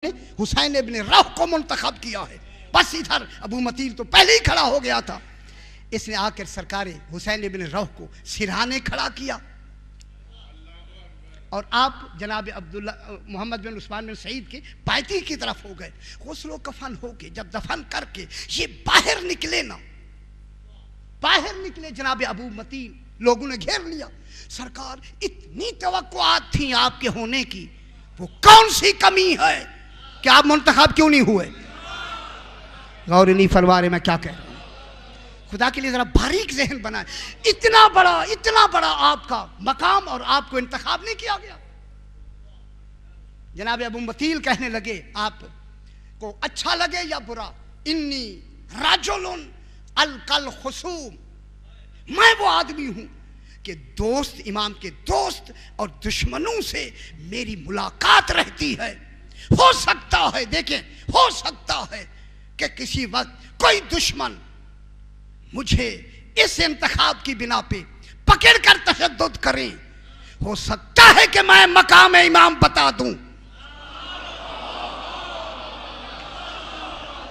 حسین ابن روح کو منتخب کیا ہے. بس ادھر ابو متیل تو پہلے ہی کھڑا ہو گیا تھا. اس نے آ کر سرکار حسین ابن روح کو سرہانے کھڑا کیا اور آپ جناب عبداللہ محمد بن عثمان بن سعید کے بیتی کی طرف ہو گئے. غسل و کفن ہو کے جب دفن کر کے یہ باہر نکلے نا، باہر نکلے جناب ابو متیل لوگوں نے گھیر لیا. سرکار اتنی توقعات تھیں آپ کے ہونے کی، وہ کون سی کمی ہے کہ آپ منتخب کیوں نہیں ہوئے؟ غور نہیں فرما رہے میں کیا کہہ رہا ہوں. خدا کے لیے ذرا باریک ذہن بنائے. اتنا بڑا آپ کا مقام اور آپ کو انتخاب نہیں کیا گیا. جناب ابو متیل کہنے لگے آپ کو اچھا لگے یا برا، انی رجل القل خصوم، میں وہ آدمی ہوں کہ دوست، امام کے دوست اور دشمنوں سے میری ملاقات رہتی ہے. ہو سکتا ہے، دیکھیں، ہو سکتا ہے کہ کسی وقت کوئی دشمن مجھے اس انتخاب کی بنا پہ پکڑ کر تشدد کریں. ہو سکتا ہے کہ میں مقام امام بتا دوں.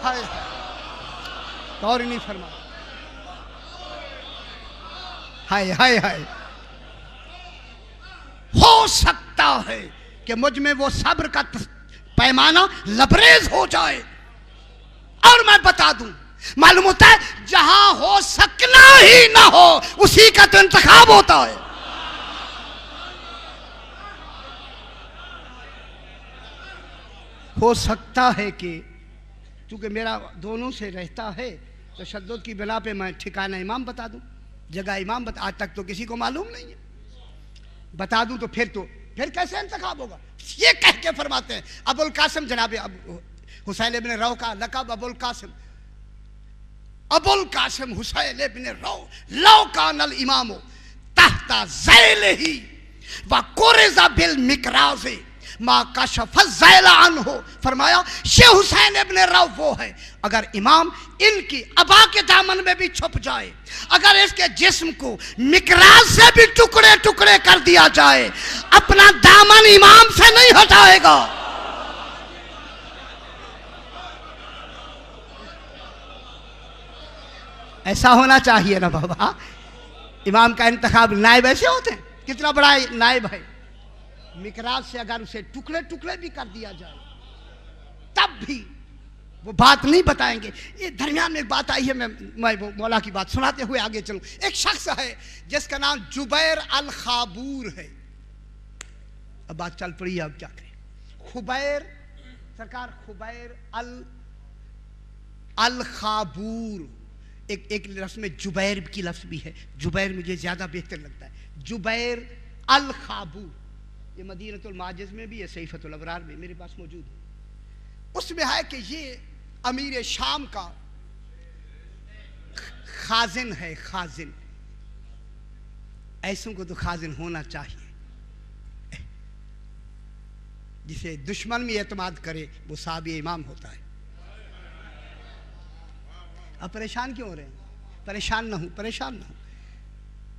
ہائے غور نہیں فرما. ہائے ہائے ہائے. ہو سکتا ہے کہ مجھ میں وہ صبر کا پیمانہ لبریز ہو جائے اور میں بتا دوں. معلوم ہوتا ہے جہاں ہو سکنا ہی نہ ہو اسی کا تو انتخاب ہوتا ہے. ہو سکتا ہے کہ چونکہ میرا دونوں سے رہتا ہے تشدد کی بنا پہ میں ٹھکانہ امام بتا دوں، جگہ امام بتا. آج تک تو کسی کو معلوم نہیں ہے. بتا دوں تو پھر کیسے انتخاب ہوگا؟ یہ کہہ کے فرماتے ہیں ابو القاسم، جناب حسین ابن رو کا لقب ابو القاسم حسین ابن رو لو کان الامام تحت ذیلہ وقرض بالمقراض ما کشف الذیل عنہ. فرمایا یہ حسین ابن رو وہ ہے، اگر امام ان کی ابا کے دامن میں بھی چھپ جائے، اگر اس کے جسم کو مقراض سے بھی ٹکڑے ٹکڑے کر دیا جائے، اپنا دامن امام سے نہیں ہٹائے گا. ایسا ہونا چاہیے نا بابا. امام کا انتخاب نائب ایسے ہوتے ہیں. کتنا بڑا نائب ہے، مقراض سے اگر اسے ٹکڑے ٹکڑے بھی کر دیا جائے تب بھی وہ بات نہیں بتائیں گے. یہ درمیان میں ایک بات آئی ہے، میں وہ مولا کی بات سناتے ہوئے آگے چلوں. ایک شخص ہے جس کا نام جبیر الخابور ہے. اب بات چل پڑی ہے، اب کیا کریں. خبیر سرکار، خبیر الخابور. ایک لفظ میں جبیر کی لفظ بھی ہے. جبیر مجھے زیادہ بہتر لگتا ہے. جبیر الخابور یہ مدینۃ المعجز میں بھی ہے، صحیفۃ الابرار میں میرے پاس موجود ہے. اس میں ہے کہ یہ امیر شام کا خازن ہے. خازن، ایسوں کو تو خازن ہونا چاہیے. جسے دشمن میں اعتماد کرے وہ صحابی امام ہوتا ہے. اب پریشان کیوں ہو رہے ہیں؟ پریشان نہ ہوں.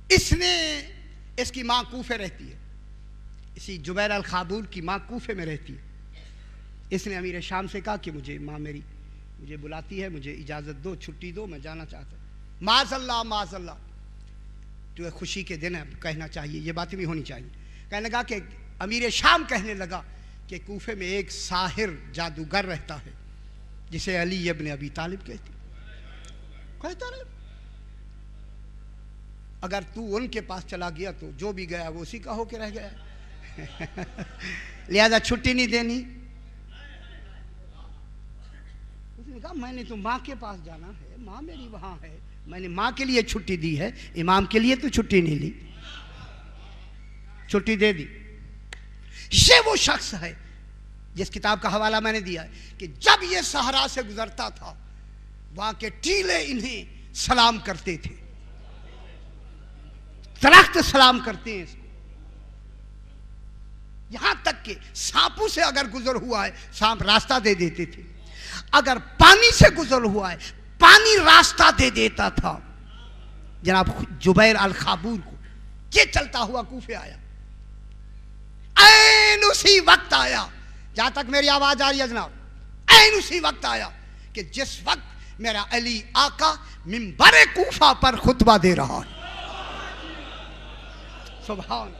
اس نے، اس کی ماں کوفے رہتی ہے. اسی جبیر الخابور کی ماں کوفے میں رہتی ہے. اس نے امیر شام سے کہا کہ ماں میری مجھے بلاتی ہے، مجھے اجازت دو، چھٹی دو، میں جانا چاہتا ہوں. معاذ اللہ تو ایک خوشی کے دن ہے، کہنا چاہیے، یہ باتیں بھی ہونی چاہیے. کہنے لگا کہ امیر شام کہنے لگا کہ کوفے میں ایک ساحر جادوگر رہتا ہے جسے علی ابن ابی طالب کہتے. کہتا رہے اگر تو ان کے پاس چلا گیا تو جو بھی گیا وہ اسی کا ہو کے رہ گیا. لہذا چھٹی نہیں دینی. اس نے کہا میں نے تو ماں کے پاس جانا ہے، ماں میری وہاں ہے، میں نے ماں کے لیے چھٹی دی ہے، امام کے لیے تو چھٹی نہیں لی. چھٹی دے دی. یہ وہ شخص ہے جس کتاب کا حوالہ میں نے دیا ہے کہ جب یہ صحرا سے گزرتا تھا وہاں کے ٹیلے انہیں سلام کرتے تھے، درخت سلام کرتے ہیں. یہاں تک کہ سانپوں سے اگر گزر ہوا ہے سانپ راستہ دے دیتے تھے. اگر پانی سے گزر ہوا ہے پانی راستہ دے دیتا تھا. جناب جبیر الخابور کو یہ چلتا ہوا کوفے آیا. عین اسی وقت آیا جہاں تک میری آواز آ رہی ہے جناب، عین اسی وقت آیا کہ جس وقت میرا علی آقا منبر کوفہ پر خطبہ دے رہا ہے. سبحان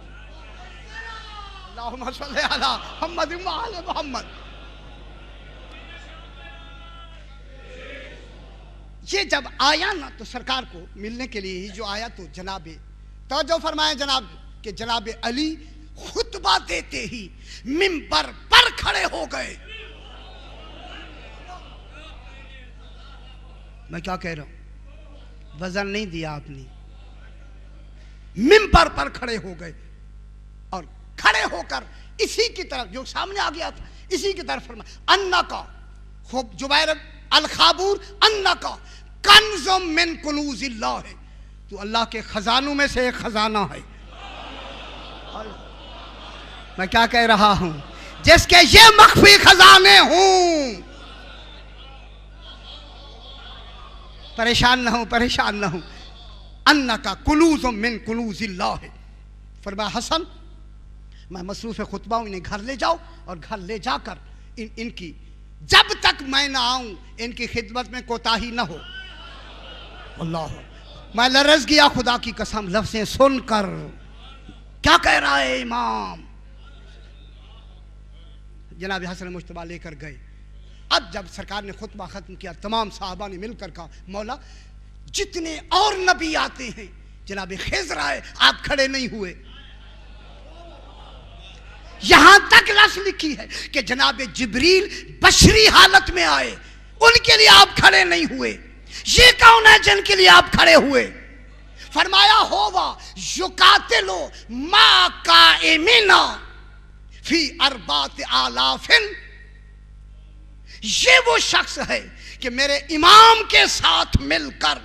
اللہم صلی علی محمد و آل محمد. یہ جب آیا نا تو سرکار کو ملنے کے لیے ہی جو آیا تو جناب توجہ فرمائیں جناب کہ جناب علی خطبہ دیتے ہی منبر پر کھڑے ہو گئے. میں کیا کہہ رہا ہوں، وزن نہیں دیا آپ نے. منبر پر کھڑے ہو گئے اور کھڑے ہو کر اسی کی طرف جو سامنے آ گیا تھا اسی کی طرف فرمایا انکا خوب جبیر الخابور انکا کنز من کنوز اللہ ہے، تو اللہ کے خزانوں میں سے ایک خزانہ ہے. میں کیا کہہ رہا ہوں، جس کے یہ مخفی خزانے ہوں. پریشان نہ ہوں، پریشان نہ ہوں. انکا کنوز من کنوز اللہ ہے. فرمایا حسن میں مصروف خطبہ ہوں، انہیں گھر لے جاؤ اور گھر لے جا کر ان کی جب تک میں نہ آؤں ان کی خدمت میں کوتاہی نہ ہو. اللہ میں لرز گیا خدا کی قسم لفظیں سن کر. کیا کہہ رہا ہے امام؟ جناب حسن مجتبیٰ لے کر گئے. اب جب سرکار نے خطبہ ختم کیا تمام صحابہ نے مل کر کہا مولا جتنے اور نبی آتے ہیں، جناب خضر آئے آپ کھڑے نہیں ہوئے. یہاں تک لفظ لکھی ہے کہ جناب جبریل بشری حالت میں آئے، ان کے لیے آپ کھڑے نہیں ہوئے. یہ کون ہے جن کے لیے آپ کھڑے ہوئے؟ فرمایا ہوا یقاتلو ما قائمنا فی اربات آلاف. یہ وہ شخص ہے کہ میرے امام کے ساتھ مل کر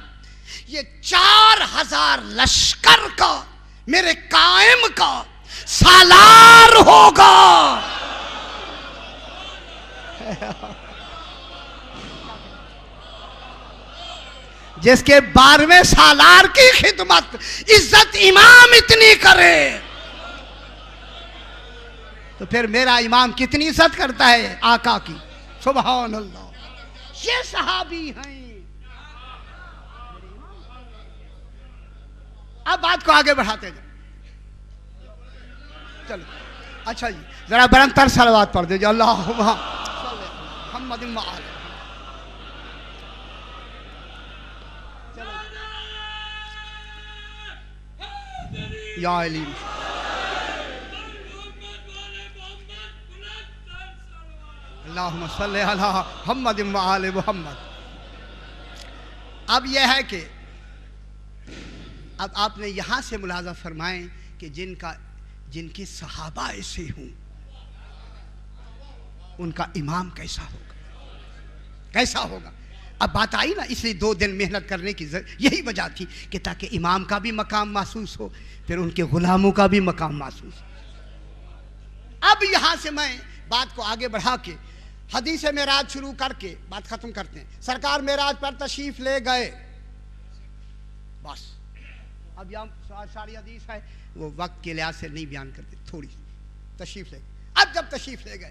یہ 4000 لشکر کا میرے قائم کا سالار ہوگا. جس کے 12ویں سالار کی خدمت عزت امام اتنی کرے تو پھر میرا امام کتنی عزت کرتا ہے آقا کی. سبحان اللہ. یہ صحابی ہیں. اب بات کو آگے بڑھاتے جائیں. چلو اچھا جی ذرا برمتر صلوات پڑھ دیجیے. اللہم صلی محمد و آل. یا علی اللہم صلی علی محمد و آل محمد. اب یہ ہے کہ اب آپ نے یہاں سے ملاحظہ فرمائیں کہ جن کے صحابہ ایسے ہوں ان کا امام کیسا ہوگا، کیسا ہوگا. اب بات آئی نا، اس لیے 2 دن محنت کرنے کی یہی وجہ تھی کہ تاکہ امام کا بھی مقام محسوس ہو، پھر ان کے غلاموں کا بھی مقام محسوس ہو. اب یہاں سے میں بات کو آگے بڑھا کے حدیث معراج شروع کر کے بات ختم کرتے ہیں. سرکار معراج پر تشریف لے گئے. بس اب یہاں ساری حدیث ہے وہ وقت کے لحاظ سے نہیں بیان کرتے، تھوڑی تشریف لے گئے. اب جب تشریف لے گئے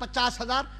50,000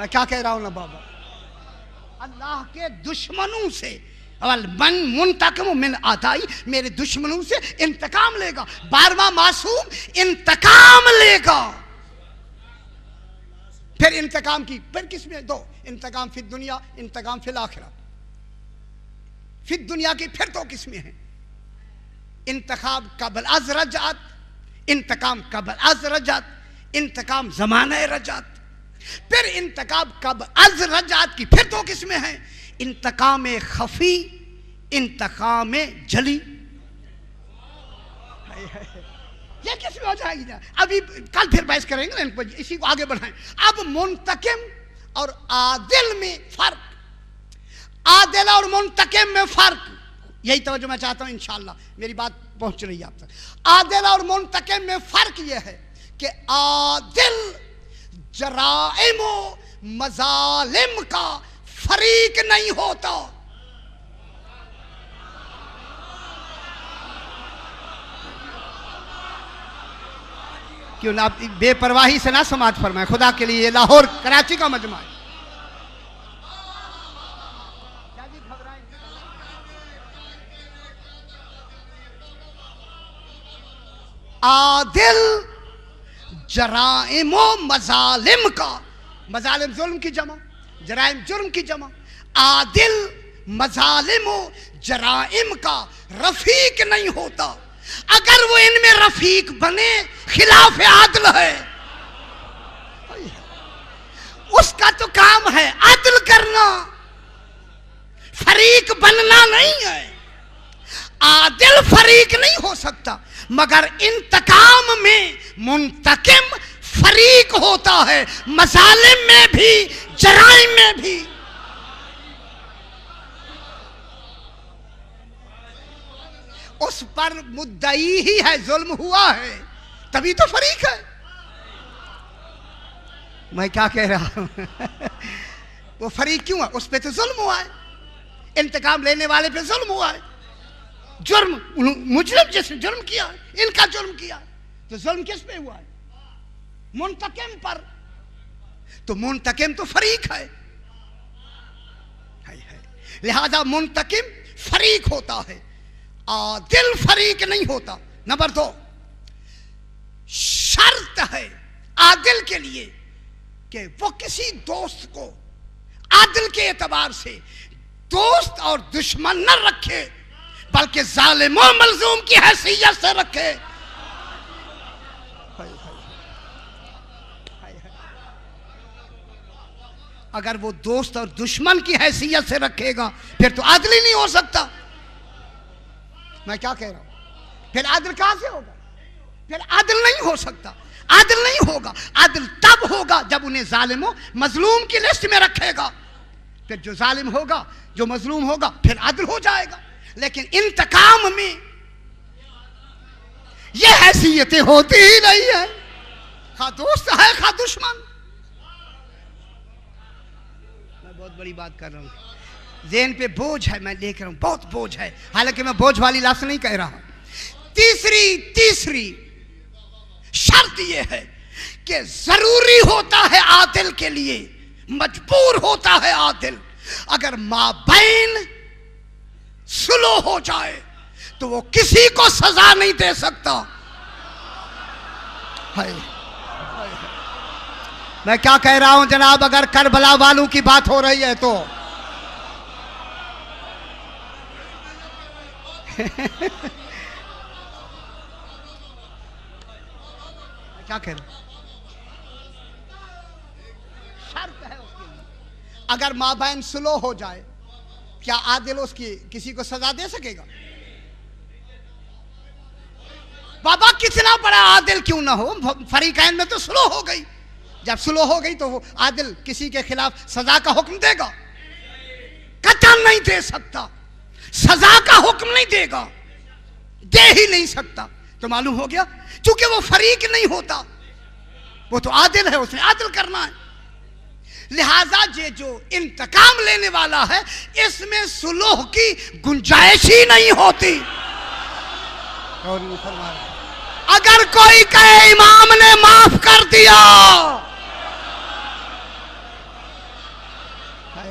میں کیا کہہ رہا ہوں نا بابا؟ اللہ کے دشمنوں سے من منتقم من آدائی، میرے دشمنوں سے انتقام لے گا. 12واں معصوم انتقام لے گا. پھر انتقام کی پھر کس میں دو؟ انتقام فی الدنیا، انتقام فی الآخرہ. فی الدنیا کی پھر دو قسمیں ہیں، انتقام قبل از رجعت، انتقام قبل از رجعت، انتقام زمانہ رجعت. پھر انتقام قبل از رجعت کی پھر دو قسمیں ہیں، انتقام خفی، انتقام جلی. یہ کس میں ہو جائے گی؟ ابھی کل پھر بحث کریں گے ان کو، اسی کو آگے بڑھائیں. اب منتقم اور عادل میں فرق، عادل اور منتقم میں فرق، یہی توجہ میں چاہتا ہوں. انشاءاللہ میری بات پہنچ رہی ہے آپ تک. عادل اور منتقم میں فرق یہ ہے کہ عادل جرائم و مظالم کا فریق نہیں ہوتا. کیوں نہ آپ بے پرواہی سے نہ سماعت فرمائیں خدا کے لیے. یہ لاہور کراچی کا مجمع ہے. عادل جرائم و مظالم کا، مظالم ظلم کی جمع، جرائم جرم کی جمع، عادل مظالم و جرائم کا رفیق نہیں ہوتا. اگر وہ ان میں رفیق بنے خلاف عادل ہے. اس کا تو کام ہے عدل کرنا، فریق بننا نہیں ہے. عادل فریق نہیں ہو سکتا، مگر انتقام میں منتقم فریق ہوتا ہے، مظالم میں بھی جرائم میں بھی. اس پر مدعی ہی ہے ظلم ہوا ہے، تبھی تو فریق ہے. میں کیا کہہ رہا ہوں؟ وہ فریق کیوں ہے؟ اس پہ تو ظلم ہوا ہے، انتقام لینے والے پہ ظلم ہوا ہے. جرم مجرم جس نے جرم کیا ہے، ان کا جرم کیا ہے، تو ظلم کس پہ ہوا ہے؟ منتقم پر. تو منتقم تو فریق ہے. لہذا منتقم فریق ہوتا ہے، عادل فریق نہیں ہوتا. نمبر 2، شرط ہے عادل کے لیے کہ وہ کسی دوست کو عادل کے اعتبار سے دوست اور دشمن نہ رکھے، بلکہ ظالم و مظلوم کی حیثیت سے رکھے. اگر وہ دوست اور دشمن کی حیثیت سے رکھے گا پھر تو عادل ہی نہیں ہو سکتا. میں کیا کہہ رہا ہوں؟ پھر عادل کہاں سے ہوگا؟ پھر عادل نہیں ہو سکتا. عادل نہیں ہوگا. عادل تب ہوگا جب انہیں ظالم و مظلوم کی لسٹ میں رکھے گا. پھر جو ظالم ہوگا، جو مظلوم ہوگا، پھر عادل ہو جائے گا. لیکن انتقام میں یہ حیثیتیں ہوتی ہی نہیں ہے، خواہ دوست ہے خواہ دشمن. میں بہت بڑی بات کر رہا ہوں، ذہن پہ بوجھ ہے، میں لے کر ہوں، بہت بوجھ ہے، حالانکہ میں بوجھ والی لفظ نہیں کہہ رہا ہوں. تیسری شرط یہ ہے کہ ضروری ہوتا ہے عادل کے لیے، مجبور ہوتا ہے عادل، اگر مابین سلو ہو جائے تو وہ کسی کو سزا نہیں دے سکتا. میں کیا کہہ رہا ہوں جناب؟ اگر کربلا والوں کی بات ہو رہی ہے تو کیا کہہ رہا ہوں؟ شرط ہے اس کے لیے، اگر مابین سلو ہو جائے کیا عادل اس کی کسی کو سزا دے سکے گا؟ بابا کتنا بڑا عادل کیوں نہ ہو، فریقین میں تو سلو ہو گئی. جب سلو ہو گئی تو وہ عادل کسی کے خلاف سزا کا حکم دے گا؟ قتل نہیں دے سکتا، سزا کا حکم نہیں دے گا، دے ہی نہیں سکتا. تو معلوم ہو گیا چونکہ وہ فریق نہیں ہوتا، وہ تو عادل ہے، اس نے عادل کرنا ہے. لہذا یہ جو انتقام لینے والا ہے اس میں سلوح کی گنجائش ہی نہیں ہوتی. اگر کوئی کہے امام نے معاف کر دیا،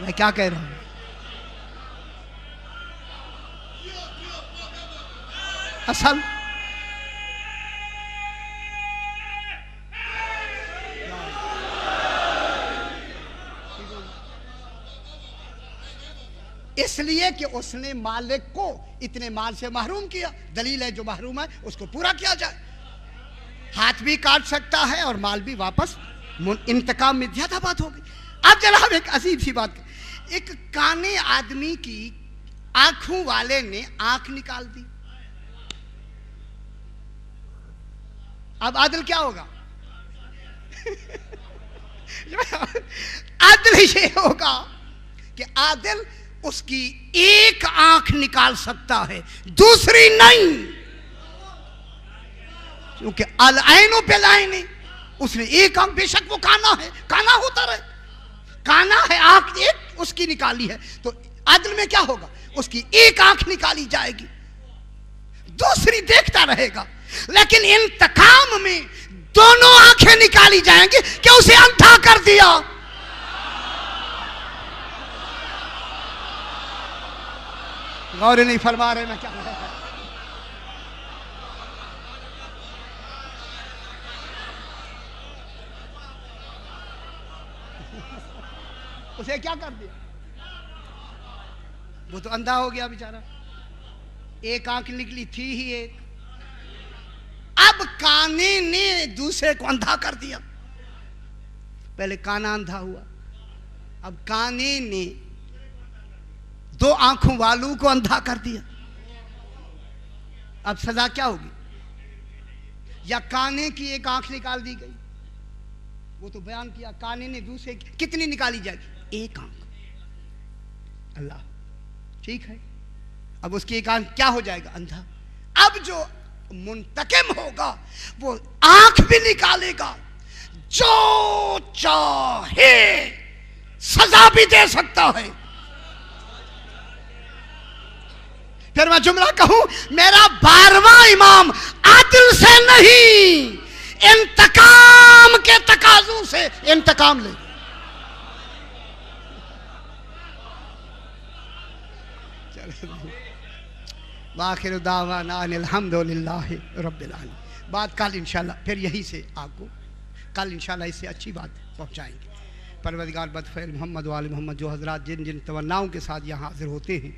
میں کیا کہہ رہا ہوں؟ اصل اس لیے کہ اس نے مالک کو اتنے مال سے محروم کیا. دلیل ہے جو محروم ہے اس کو پورا کیا جائے. ہاتھ بھی کاٹ سکتا ہے اور مال بھی واپس. انتقام میں زیادہ بات ہو گئی. اب جناب ایک عجیب سی بات, ایک کانے آدمی کی آنکھوں والے نے آنکھ نکال دی. اب عدل کیا ہوگا؟ عدل یہ ہوگا کہ عادل اس کی ایک آنکھ نکال سکتا ہے, دوسری نہیں, کیونکہ العین بالعین. اس نے ایک آنکھ, بے شک وہ کانا ہے, کانا ہوتا رہے, کانا ہے, آنکھ ایک اس کی نکالی ہے, تو عدل میں کیا ہوگا؟ اس کی ایک آنکھ نکالی جائے گی, دوسری دیکھتا رہے گا. لیکن انتقام میں دونوں آنکھیں نکالی جائیں گی کہ اسے اندھا کر دیا. غور نہیں فرما رہے میں کیا کہہ رہا ہوں. اسے کیا کر دیا؟ وہ تو اندھا ہو گیا بیچارہ. ایک آنکھ نکلی تھی ہی ایک. اب کانے نے دوسرے کو اندھا کر دیا. پہلے کانا اندھا ہوا, اب کانے نے دو آنکھوں والوں کو اندھا کر دیا. اب سزا کیا ہوگی؟ یا کانے کی ایک آنکھ نکال دی گئی, وہ تو بیان کیا, کانے نے دوسرے کتنی نکالی جائے گی؟ ایک آنکھ. اللہ ٹھیک ہے, اب اس کی ایک آنکھ کیا ہو جائے گا؟ اندھا. اب جو منتقم ہوگا وہ آنکھ بھی نکالے گا, جو چاہے سزا بھی دے سکتا ہے. پھر میں جملہ کہوں, میرا 12واں امام عدل سے نہیں انتقام کے تقاضوں سے انتقام لے. وآخر دعوانا ان الحمدللہ رب العالمین. بات کل انشاءاللہ پھر یہی سے آپ کو کل انشاءاللہ اس سے اچھی بات پہنچائیں گے. پروردگار بدفعل محمد وآل محمد جو حضرات جن جن تمناؤں کے ساتھ یہاں حاضر ہوتے ہیں,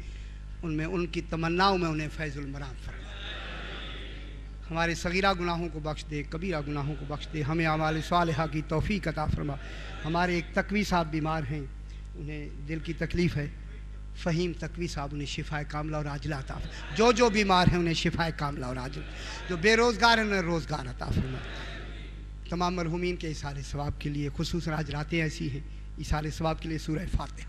ان میں ان کی تمناؤں میں انہیں فیض المرام فرمائے. ہمارے صغیرہ گناہوں کو بخش دے, کبیرہ گناہوں کو بخش دے, ہمیں اعمال صالحہ کی توفیق عطا فرما. ہمارے ایک تقوی صاحب بیمار ہیں, انہیں دل کی تکلیف ہے. فہیم تقوی صاحب, انہیں شفائے کاملہ اور عاجلہ عطا فرما. جو بیمار ہیں انہیں شفائے کاملہ اور عاجلہ, جو بے روزگار ہیں انہیں روزگار عطا فرما. تمام مرحومین کے ایثار ثواب کے لیے, خصوصاً آج راتیں ایسی ہیں, ایثار ثواب کے لیے سورہ فاتحہ.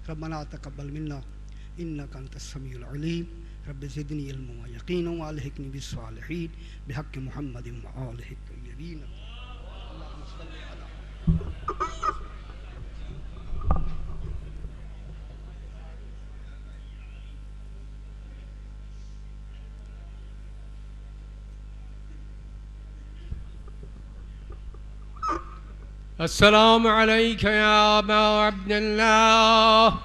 ربنا تقبل منا انك انت السميع العليم رب زدني علما ويقينا والحقني بالصالحين بحق محمد وآله الطيبين. اللهم صل على السلام عليك يا أبا عبد الله,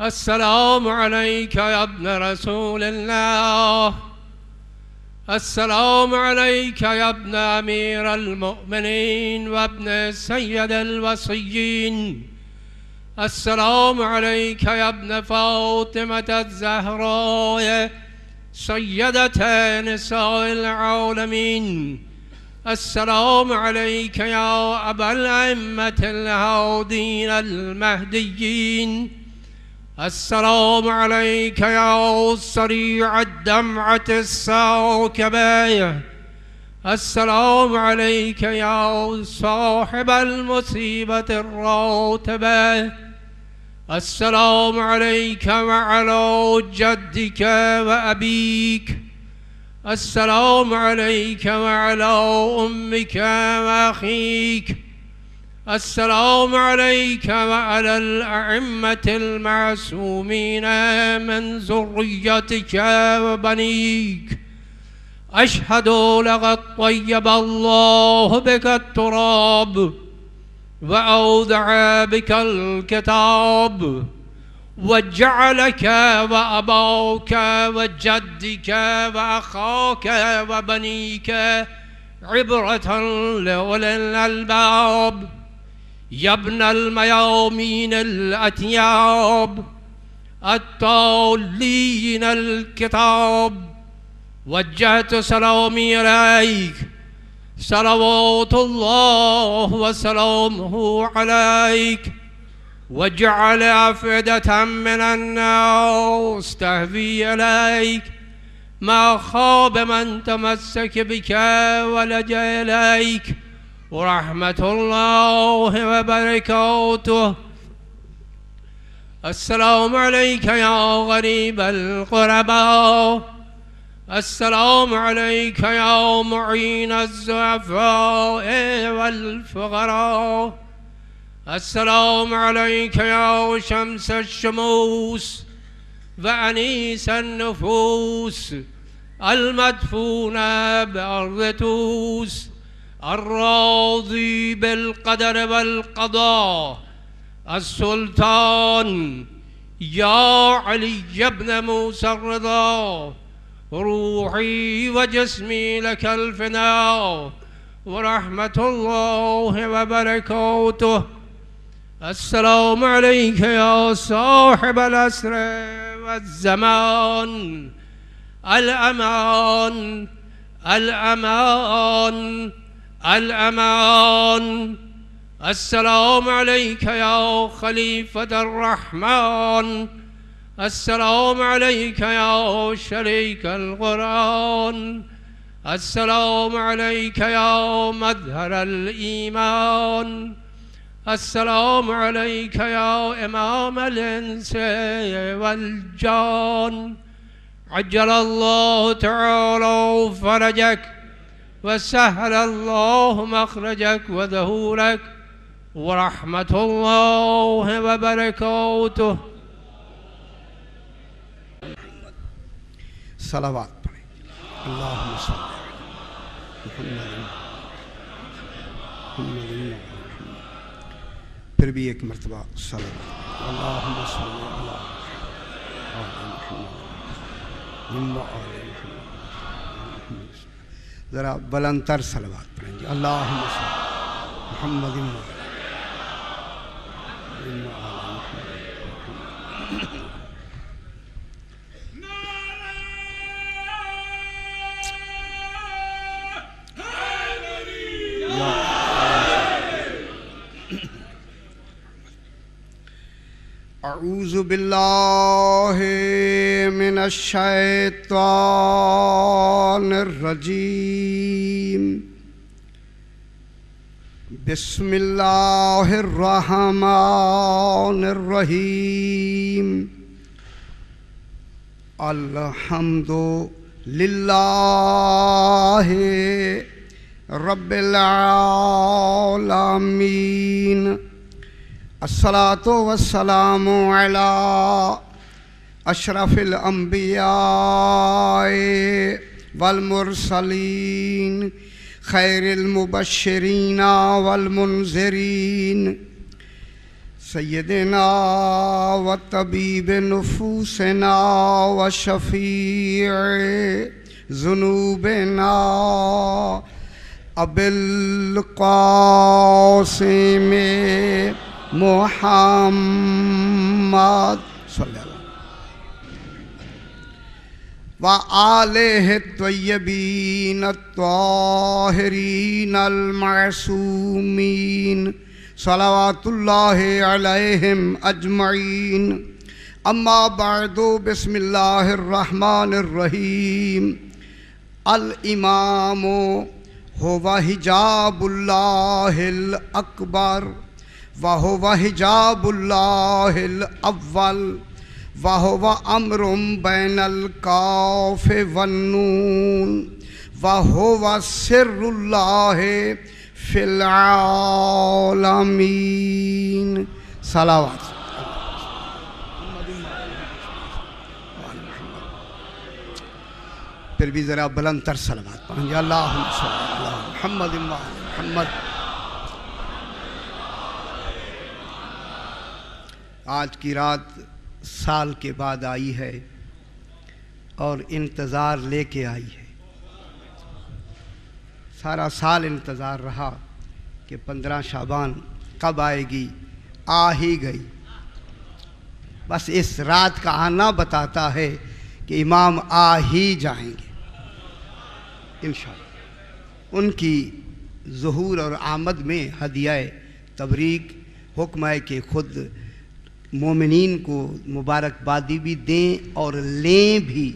السلام عليك يا ابن رسول الله, السلام عليك يا ابن أمير المؤمنين وابن سيد الوصيين, السلام عليك يا ابن فاطمة الزهراء سيدة نساء العالمين, السلام عليك يا أبا الأئمة الهادين المهديين, السلام عليك يا سريع الدمعة الساكبة, السلام عليك يا صاحب المصيبة الراتبة, السلام عليك وعلى جدك وأبيك, السلام عليك وعلى أمك وأخيك, السلام عليك وعلى الأئمة المعصومين من ذريتك وبنيك أشهد لقد طيب الله بك التراب وأودع بك الكتاب وجعلك وأباك وجدك وأخاك وبنيك عبرة لأولي الألباب يا ابن الميامين الأتياب التالين الكتاب وجهت سلامي إليك صلوات الله وسلامه عليك وجعل أفئدة من الناس تهوي إليك ما خاب من تمسك بك ولجأ إليك ورحمة الله وبركاته. السلام عليك يا غريب الغرباء السلام عليك يا معين الضعفاء والفقراء السلام عليك يا شمس الشموس وأنيس النفوس المدفون بأرض توس الراضي بالقدر والقضاء السلطان يا علي بن موسى الرضا روحي وجسمي لك الفداء ورحمة الله وبركاته. السلام عليك يا صاحب العصر والزمان الأمان الأمان الأمان. السلام عليك يا خليفة الرحمن السلام عليك يا شريك القرآن السلام عليك يا مظهر الإيمان السلام عليك يا إمام الإنس والجان عجل الله تعالى فرجك وسهل الله مخرجك وظهورك ورحمة الله وبركاته. صلوات پڑھیں. اللہم صلی محمد پھر بھی ایک مرتبہ صلوات. اللہم صلی اللہ ذرا بلند تر صلوات پڑھیں گے. اللہم صلی محمد اعوذ باللہ من الشیطان الرجیم بسم اللہ الرحمن الرحیم الحمد للہ رب العالمین الصلاة والسلام على أشرف الأنبياء والمرسلين خير المبشرين والمنذرين سيدنا وطبيب نفوسنا وشفيع ذنوبنا أبي القاسم محمد صلی اللہ وآلہ الطیبین الطاہرین المعصومین صلوات اللہ علیہم اجمعین. اما بعد بسم اللہ الرحمن الرحیم. الامام هو حجاب اللہ الاکبر وهو حجاب اللہ الاول وهو امر بین الکاف والنون وهو سر اللہ فی العالمین صلوات. پھر بھی ذرا بلند تر صلوات پڑھیں گے. اللہم صلی علی محمد و علی محمد. آج کی رات سال کے بعد آئی ہے اور انتظار لے کے آئی ہے. سارا سال انتظار رہا کہ 15 شعبان کب آئے گی، آ ہی گئی. بس اس رات کا آنا بتاتا ہے کہ امام آ ہی جائیں گے انشاءاللہ. ان کی ظہور اور آمد میں ہدیہ تبریک حکم ہے کہ خود مومنین کو مبارکبادی بھی دیں اور لیں بھی.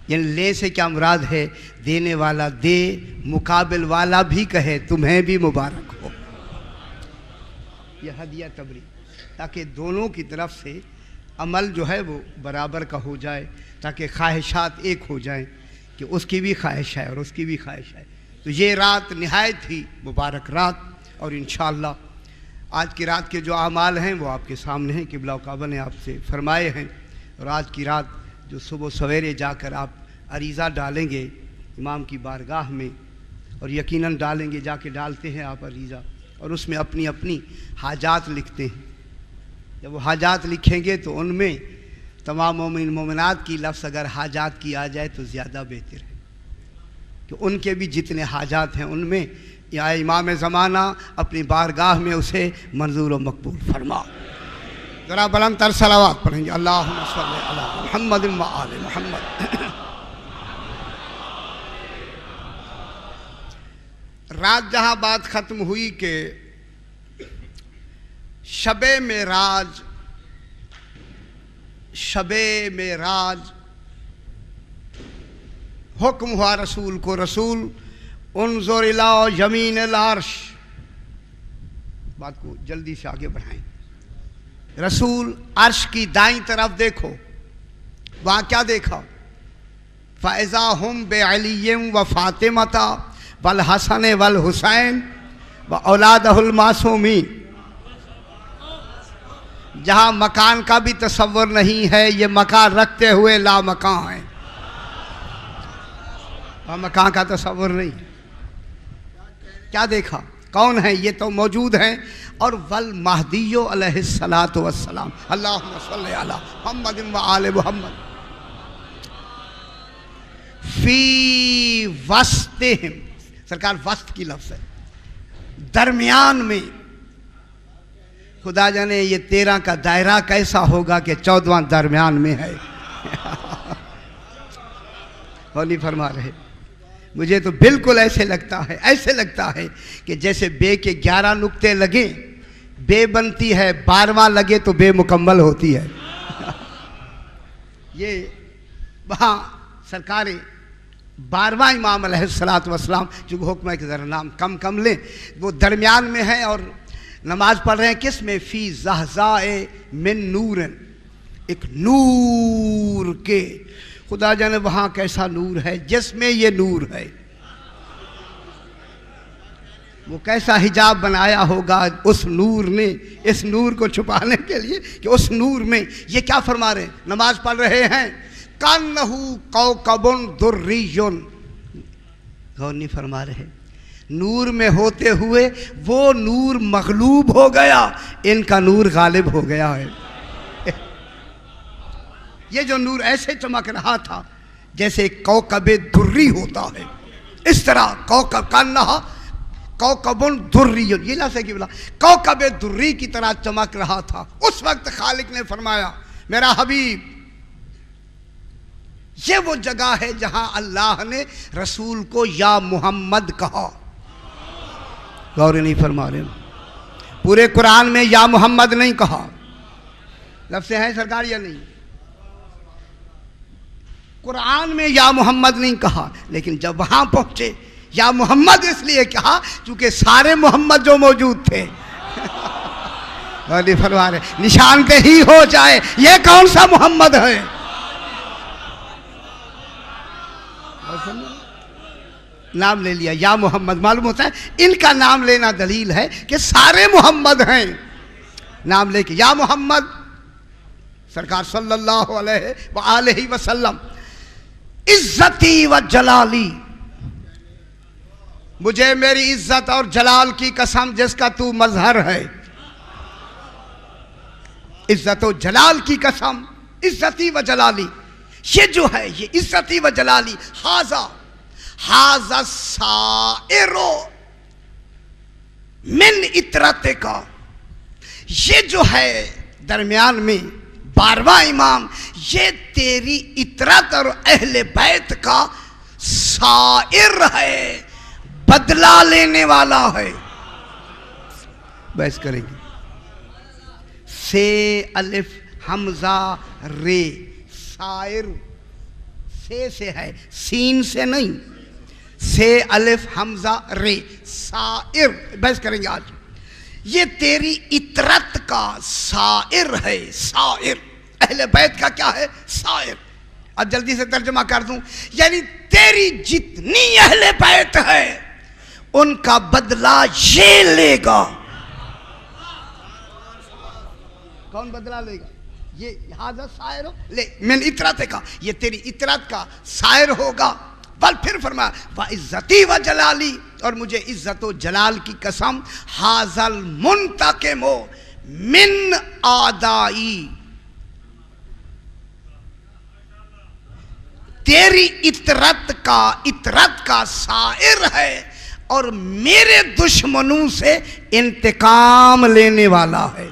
یعنی لیں سے کیا مراد ہے؟ دینے والا دے، مقابل والا بھی کہے تمہیں بھی مبارک ہو. یہ ہدیہ تبریک تاکہ دونوں کی طرف سے عمل جو ہے وہ برابر کا ہو جائے، تاکہ خواہشات ایک ہو جائیں کہ اس کی بھی خواہش ہے اور اس کی بھی خواہش ہے. تو یہ رات نہایت ہی مبارک رات، اور انشاءاللہ آج کی رات کے جو اعمال ہیں وہ آپ کے سامنے ہیں. قبلہ و کعبہ نے آپ سے فرمائے ہیں. اور آج کی رات جو صبح سویرے جا کر آپ عریضہ ڈالیں گے امام کی بارگاہ میں، اور یقیناً ڈالیں گے، جا کے ڈالتے ہیں آپ عریضہ، اور اس میں اپنی اپنی حاجات لکھتے ہیں. جب وہ حاجات لکھیں گے تو ان میں تمام مومن مومنات کی لفظ اگر حاجات کی آ جائے تو زیادہ بہتر ہے کہ ان کے بھی جتنے حاجات ہیں ان میں یا امام زمانہ اپنی بارگاہ میں اسے منظور و مقبول فرما. ذرا بلند تر صلوات پڑھیں گے. اللہم صلی علی محمد و آل محمد. رات جہاں بات ختم ہوئی کہ شب معراج حکم ہوا رسول کو، رسول انظر الی یمین العرش. بات کو جلدی سے آگے بڑھائیں. رسول عرش کی دائیں طرف دیکھو. وہاں کیا دیکھا؟ فَإِذَا هُمْ بِعَلِيٍّ وَفَاطِمَةَ وَالْحَسَنِ وَالْحُسَيْنِ وَأَوْلَادَهُ الْمَعْصُومِينَ. جہاں مکان کا بھی تصور نہیں ہے، یہ مکان رکھتے ہوئے لا مکان ہے. وہاں مکان کا تصور نہیں. کیا دیکھا؟ کون ہے؟ یہ تو موجود ہیں. اور والمہدی علیہ الصلاۃ والسلام. اللہم صلی علی محمد و آل محمد. فی وسطہم، سرکار وسط کی لفظ ہے، درمیان میں. خدا جانے یہ 13 کا دائرہ کیسا ہوگا کہ 14واں درمیان میں ہے. ہولی فرما رہے. مجھے تو بالکل ایسے لگتا ہے کہ جیسے بے کے 11 نقطے لگیں، بے بنتی ہے، 12واں لگے تو بے مکمل ہوتی ہے. یہ وہاں سرکار 12واں امام علیہ الصلاۃ والسلام، چونکہ حکم ہے کہ ذرا نام کم لیں، وہ درمیان میں ہے. اور نماز پڑھ رہے ہیں کس میں؟ فی زہزاء من نور، ایک نور کے. خدا جانے وہاں کیسا نور ہے جس میں یہ نور ہے. وہ کیسا حجاب بنایا ہوگا اس نور نے، اس نور کو چھپانے کے لیے کہ اس نور میں. یہ کیا فرما رہے ہیں؟ نماز پڑھ رہے ہیں. کانہ کوکب دری، غور نہیں فرما رہے. نور میں ہوتے ہوئے وہ نور مغلوب ہو گیا، ان کا نور غالب ہو گیا ہے. یہ جو نور ایسے چمک رہا تھا جیسے کوکب دری ہوتا ہے، اس طرح کوکب کانہ کوکب دری، یہ لفظ ہے کہ بلا کوکب دری کی طرح چمک رہا تھا. اس وقت خالق نے فرمایا میرا حبیب، یہ وہ جگہ ہے جہاں اللہ نے رسول کو یا محمد کہا. غور نہیں فرما رہے. پورے قرآن میں یا محمد نہیں کہا. لفظ ہیں سرکار یا نہیں؟ قرآن میں یا محمد نہیں کہا، لیکن جب وہاں پہنچے یا محمد اس لیے کہا چونکہ سارے محمد جو موجود تھے. غور نہیں فرما رہے. نشان پہ ہی ہو جائے یہ کون سا محمد ہے. نام لے لیا یا محمد. معلوم ہوتا ہے ان کا نام لینا دلیل ہے کہ سارے محمد ہیں. نام لے کے یا محمد سرکار صلی اللہ علیہ وآلہ وسلم عزتی و جلالی، مجھے میری عزت اور جلال کی قسم جس کا تو مظہر ہے. عزت و جلال کی قسم، عزتی و جلالی، یہ جو ہے یہ عزتی و جلالی. حاذا سائر من عطرت کا، یہ جو ہے درمیان میں 12واں امام، یہ تیری عطرت اور اہل بیت کا سائر ہے، بدلہ لینے والا ہے. بحث کریں گے. سے الف حمزہ رے، سائر سے ہے، سین سے نہیں. سے الف حمزہ رے، سائر. بحث کریں گے آج. یہ تیری عطرت کا سائر ہے. سائر اہل بیت کا کیا ہے؟ سائر. اب جلدی سے ترجمہ کر دوں، یعنی تیری جتنی اہل بیت ہے ان کا بدلہ یہ لے گا. کون بدلہ لے گا؟ یہ حاضر سائر لے من عطرت کا، یہ تیری عطرت کا سائر ہوگا. بل پھر فرمایا وعزتی و جلالی، اور مجھے عزت و جلال کی قسم، حاذل منتقم من آدائی، تیری عطرت کا سائر ہے اور میرے دشمنوں سے انتقام لینے والا ہے.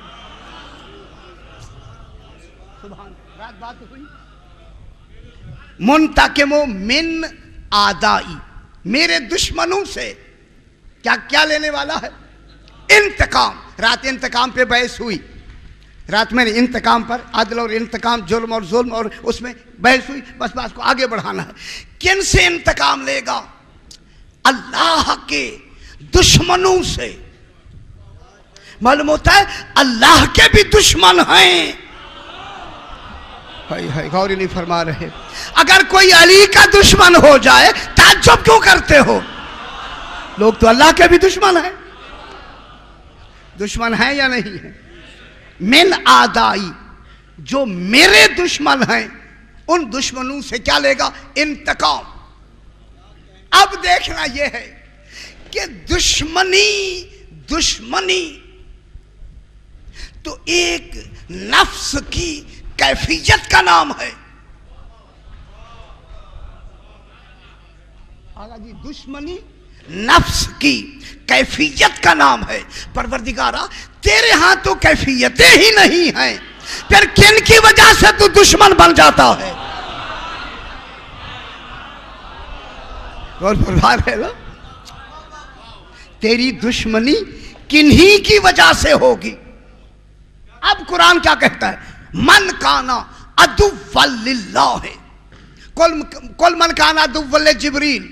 سبحان رات بات ہوئی. منتقم من آدائی، میرے دشمنوں سے کیا لینے والا ہے؟ انتقام. رات انتقام پہ بحث ہوئی. رات میں نے انتقام پر، عدل اور انتقام، جرم اور ظلم، اور اس میں بحث ہوئی. بس بات کو آگے بڑھانا ہے. کن سے انتقام لے گا؟ اللہ کے دشمنوں سے. معلوم ہوتا ہے اللہ کے بھی دشمن ہیں. غور نہیں فرما رہے. اگر کوئی علی کا دشمن ہو جائے تعجب کیوں کرتے ہو؟ لوگ تو اللہ کے بھی دشمن ہیں. دشمن ہیں یا نہیں ہیں؟ من آدائی، جو میرے دشمن ہیں ان دشمنوں سے کیا لے گا؟ انتقام. اب دیکھنا یہ ہے کہ دشمنی تو ایک نفس کی کیفیت کا نام ہے. آگا جی، دشمنی نفس کی کیفیت کا نام ہے. پروردگارا تیرے ہاں تو کیفیتیں ہی نہیں ہیں، پھر کن کی وجہ سے تو دشمن بن جاتا ہے؟ غور فرما رہے ہو؟ تیری دشمنی کنہی کی وجہ سے ہوگی. اب قرآن کیا کہتا ہے؟ من کانا عدو للہ، کل من کانا عدو لجبریل.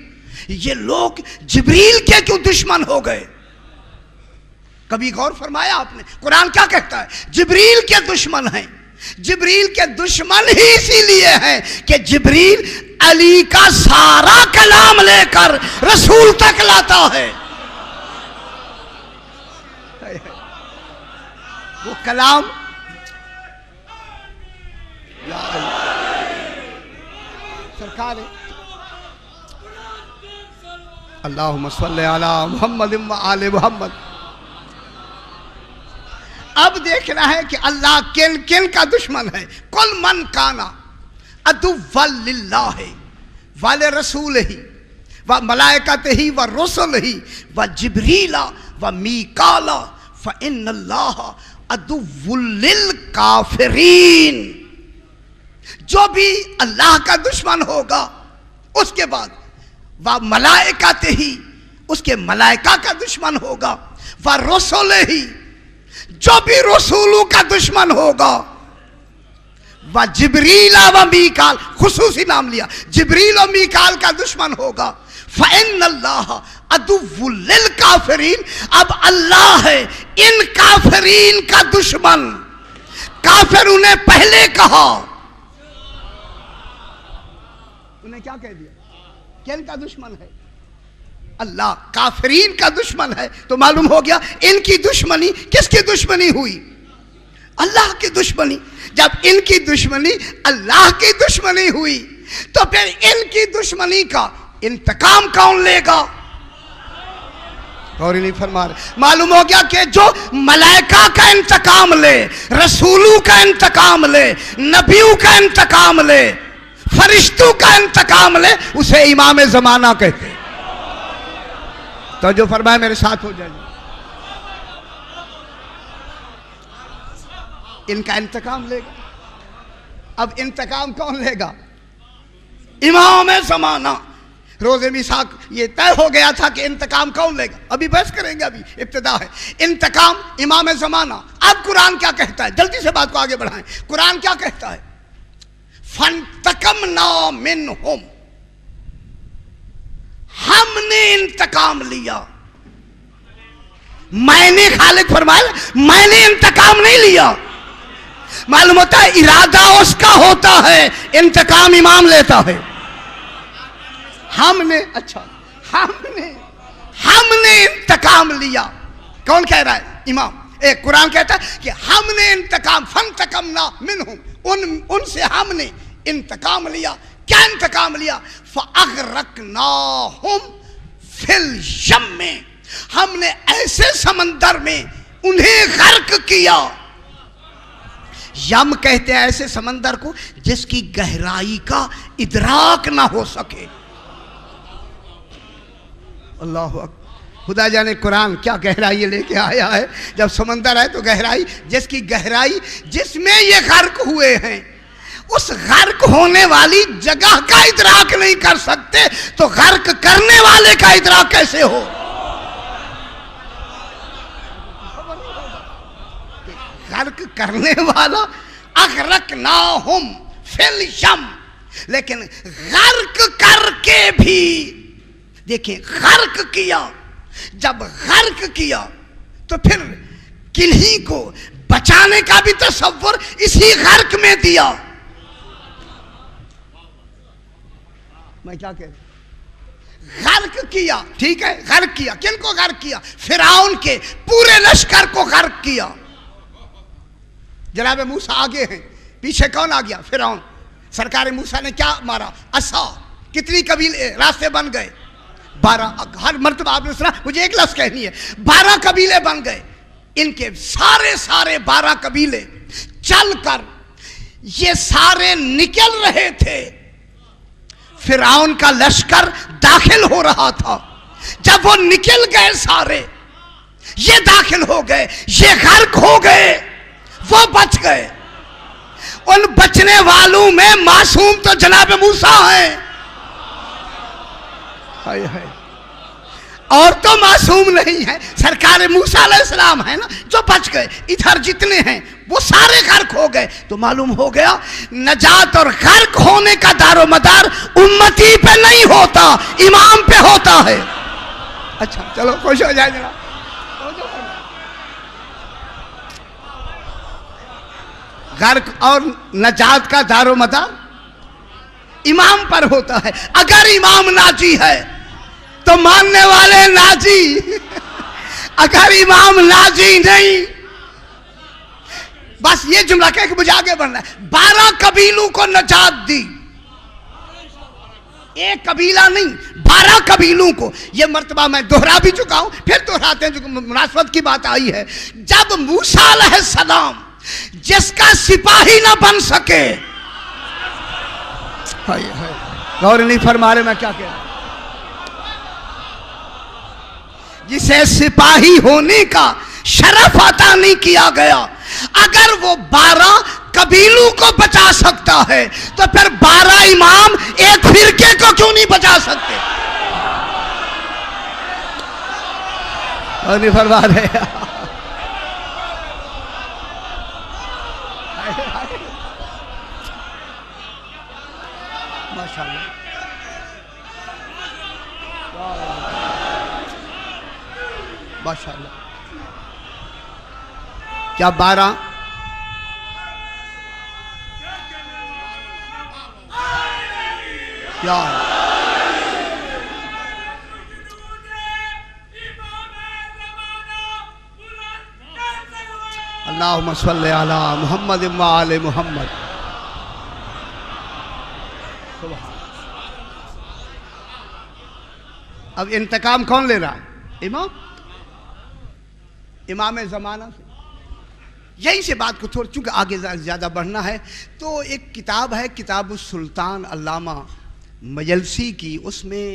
یہ لوگ جبریل کے کیوں دشمن ہو گئے؟ کبھی غور فرمایا آپ نے؟ قرآن کیا کہتا ہے؟ جبریل کے دشمن ہیں. جبریل کے دشمن ہی اسی لیے ہیں کہ جبریل علی کا سارا کلام لے کر رسول تک لاتا ہے. وہ کلام سرکار اللہم صلی علی محمد و آل محمد. اب دیکھنا ہے کہ اللہ کن کا دشمن ہے. کل من کانا عدو للہ ولرسولہ وملائکتہ ورسلہ وجبریل ومیکال فإن اللہ عدو للکافرین. جو بھی اللہ کا دشمن ہوگا اس کے بعد وملائکتہ، اس کے ملائکہ کا دشمن ہوگا، ورسلہ، جو بھی رسولوں کا دشمن ہوگا، وجبریل ومیکال، خصوصی نام لیا، جبریل و میکال کا دشمن ہوگا. فإن اللہ عدو للکافرین. اب اللہ ہے ان کافرین کا دشمن. کافر انہیں پہلے کہا، انہیں کیا کہہ دیا؟ کن کا دشمن ہے؟ اللہ کافرین کا دشمن ہے، تو معلوم ہو گیا ان کی دشمنی کس کی دشمنی ہوئی؟ اللہ کی دشمنی۔ جب ان کی دشمنی اللہ کی دشمنی ہوئی تو پھر ان کی دشمنی کا انتقام کون لے گا؟ اور نہیں فرما رہے۔ معلوم ہو گیا کہ جو ملائکہ کا انتقام لے، رسولوں کا انتقام لے، نبیوں کا انتقام لے، فرشتوں کا انتقام لے، اسے امام زمانہ کہتے ہیں۔ تو جو فرمائے میرے ساتھ ہو جائے، ان کا انتقام لے گا۔ اب انتقام کون لے گا؟ امام زمانہ۔ روز میثاق یہ طے ہو گیا تھا کہ انتقام کون لے گا، ابھی بحث کریں گے، ابھی ابتدا ہے۔ انتقام امام زمانہ۔ اب قرآن کیا کہتا ہے؟ جلدی سے بات کو آگے بڑھائیں۔ قرآن کیا کہتا ہے؟ فَانْتَقَمْنَا مِنْهُمْ، ہم نے انتقام لیا۔ میں نے، خالق فرمایا میں نے انتقام نہیں لیا۔ معلوم ہوتا ہے ارادہ اس کا ہوتا ہے، انتقام امام لیتا ہے۔ ہم نے، اچھا ہم نے انتقام لیا۔ کون کہہ رہا ہے؟ امام۔ ایک قرآن کہتا ہے کہ ہم نے انتقام، فَانْتَقَمْنَا مِنْهُمْ، ان سے ہم نے انتقام لیا۔ کیا انتقام لیا؟ فَأَغْرَقْنَاهُمْ فِي الْيَمِّ، ہم نے ایسے سمندر میں انہیں غرق کیا۔ یم کہتے ہیں ایسے سمندر کو جس کی گہرائی کا ادراک نہ ہو سکے۔ اللہ اکبر۔ خدا جانے قرآن کیا گہرائی لے کے آیا ہے۔ جب سمندر ہے تو گہرائی، جس کی گہرائی جس میں یہ غرق ہوئے ہیں، اس غرق ہونے والی جگہ کا ادراک نہیں کر سکتے تو غرق کرنے والے کا ادراک کیسے ہو؟ غرق کرنے والا اغرقناہم فی الیم، لیکن غرق کر کے بھی دیکھیں غرق کیا۔ جب غرق کیا تو پھر کنہیں کو بچانے کا بھی تصور اسی غرق میں دیا۔ میں کیا کہہ رہا ہوں؟ غرق کیا، ٹھیک ہے، غرق کیا۔ کن کو غرق کیا؟ فرعون کے پورے لشکر کو غرق کیا۔ جناب موسیٰ آگے ہیں، پیچھے کون آ گیا؟ فرعون۔ سرکار موسیٰ نے کیا مارا؟ عصا۔ کتنی قبیلے راستے بن گئے؟ 12۔ ہر مرتبہ آپ نے سنا، مجھے ایک لفظ کہنی ہے، 12 قبیلے بن گئے۔ ان کے سارے 12 قبیلے چل کر یہ سارے نکل رہے تھے، فرعون کا لشکر داخل ہو رہا تھا۔ جب وہ نکل گئے سارے، یہ داخل ہو گئے، یہ غرق ہو گئے، وہ بچ گئے۔ ان بچنے والوں میں معصوم تو جناب موسیٰ ہیں، اور تو معصوم نہیں ہے، سرکار موسیٰ علیہ السلام ہے نا جو بچ گئے۔ ادھر جتنے ہیں وہ سارے غرق ہو گئے۔ تو معلوم ہو گیا نجات اور غرق ہونے کا دار و مدار امتی پہ نہیں ہوتا، امام پہ ہوتا ہے۔ اچھا چلو خوش ہو جائے جناب۔ غرق اور نجات کا دار و مدار امام پر ہوتا ہے۔ اگر امام ناجی ہے تو ماننے والے ناجی، اگر امام ناجی نہیں، بس یہ جملہ کہہ کہ مجھے آگے بڑھنا ہے۔ 12 قبیلوں کو نجات دی، ایک قبیلہ نہیں، 12 قبیلوں کو۔ یہ مرتبہ میں دہرا بھی چکا ہوں، پھر دہراتے ہیں جو مناسبت کی بات آئی ہے۔ جب موسیٰ علیہ السلام جس کا سپاہی نہ بن سکے، غور نہیں فرما رہے میں کیا کہہ رہا ہوں، جسے سپاہی ہونے کا شرف عطا نہیں کیا گیا، اگر وہ 12 قبیلوں کو بچا سکتا ہے تو پھر 12 امام ایک فرقے کو کیوں نہیں بچا سکتے؟ اور نہیں فرما رہے۔ ماشاءاللہ ماشاءاللہ۔ کیا 12 کیا ہے؟ اللہم صلی علی محمد و آل محمد. اب انتقام کون لے رہا ہے؟ امام زمانہ سے. یہیں سے بات کو تھوڑا، چونکہ آگے زیادہ بڑھنا ہے، تو ایک کتاب ہے کتاب السلطان علامہ مجلسی کی، اس میں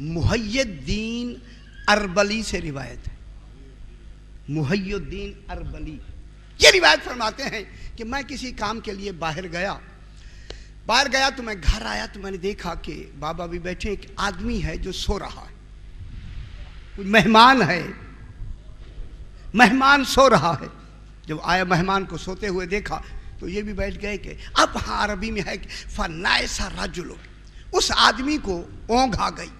محی الدین اربلی سے روایت ہے. محی الدین اربلی یہ روایت فرماتے ہیں کہ میں کسی کام کے لیے باہر گیا تو میں گھر آیا تو میں نے دیکھا کہ بابا بھی بیٹھے، ایک آدمی ہے جو سو رہا ہے، کوئی مہمان ہے، مہمان سو رہا ہے. جب آیا مہمان کو سوتے ہوئے دیکھا تو یہ بھی بیٹھ گئے کہ اب ہاں عربی میں ہے کہ فنائسا رجل، اس آدمی کو اونگ آ گئی.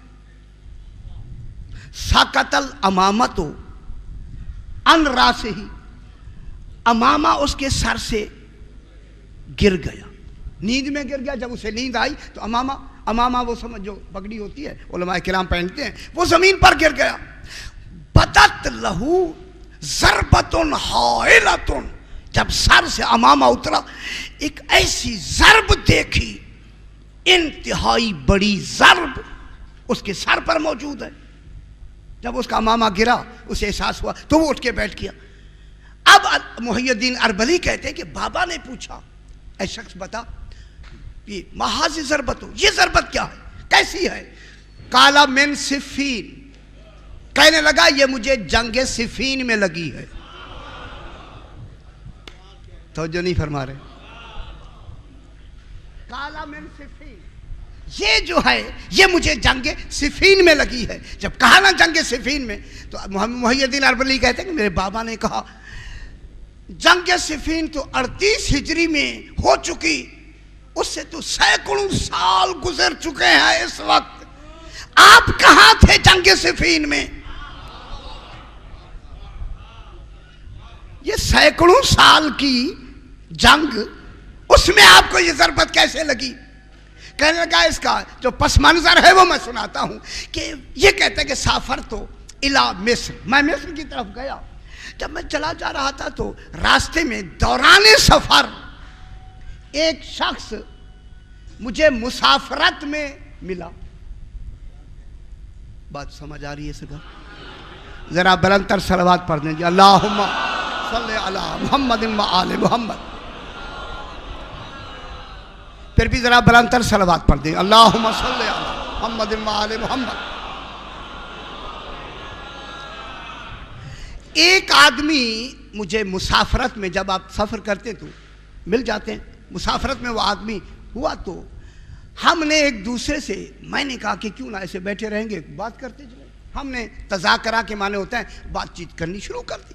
ساقط الامامت ان راسہ، امامہ اس کے سر سے گر گیا، نیند میں گر گیا. جب اسے نیند آئی تو امامہ وہ سمجھ جو پگڑی ہوتی ہے علماء کرام پہنتے ہیں، وہ زمین پر گر گیا. بدت لہو ضربۃ حائلۃ، جب سر سے امامہ اترا ایک ایسی ضرب دیکھی، انتہائی بڑی ضرب اس کے سر پر موجود ہے. جب اس کا امامہ گرا اسے احساس ہوا تو وہ اٹھ کے بیٹھ گیا. اب محی الدین اربلی کہتے ہیں کہ بابا نے پوچھا، اے شخص بتا یہ محاذ ضربت، یہ ضربت کیا ہے، کیسی ہے؟ قال من صفین، کہنے لگا یہ مجھے جنگ صفین میں لگی ہے. توجہ نہیں فرما رہے. قال من صفین، یہ جو ہے یہ مجھے جنگ صفین میں لگی ہے. جب کہا نا جنگ صفین میں تو محی الدین اربلی کہتے ہیں کہ میرے بابا نے کہا جنگ صفین تو 38 ہجری میں ہو چکی، اس سے تو سینکڑوں سال گزر چکے ہیں. اس وقت آپ کہاں تھے جنگ صفین میں؟ یہ سینکڑوں سال کی جنگ، اس میں آپ کو یہ ضربت کیسے لگی؟ کہنے لگا اس کا جو پس منظر ہے وہ میں سناتا ہوں کہ یہ کہتے ہیں کہ سافر تو الی مصر، میں مصر کی طرف گیا. جب میں چلا جا رہا تھا تو راستے میں دوران سفر ایک شخص مجھے مسافرت میں ملا. بات سمجھ آ رہی ہے سگا؟ ذرا بلند تر صلوات پڑھ دیں جی. اللہم صلی علی محمد و آل محمد. پھر بھی ذرا بلند تر صلوات پڑھ دیں. اللہم صلی علی محمد و آل محمد. ایک آدمی مجھے مسافرت میں، جب آپ سفر کرتے تو مل جاتے ہیں، مسافرت میں وہ آدمی ہوا تو ہم نے ایک دوسرے سے، میں نے کہا کہ کیوں نہ ایسے بیٹھے رہیں گے بات کرتے چلیں. ہم نے تذاکرہ کے معنی ہوتا ہے بات چیت کرنی شروع کر دی.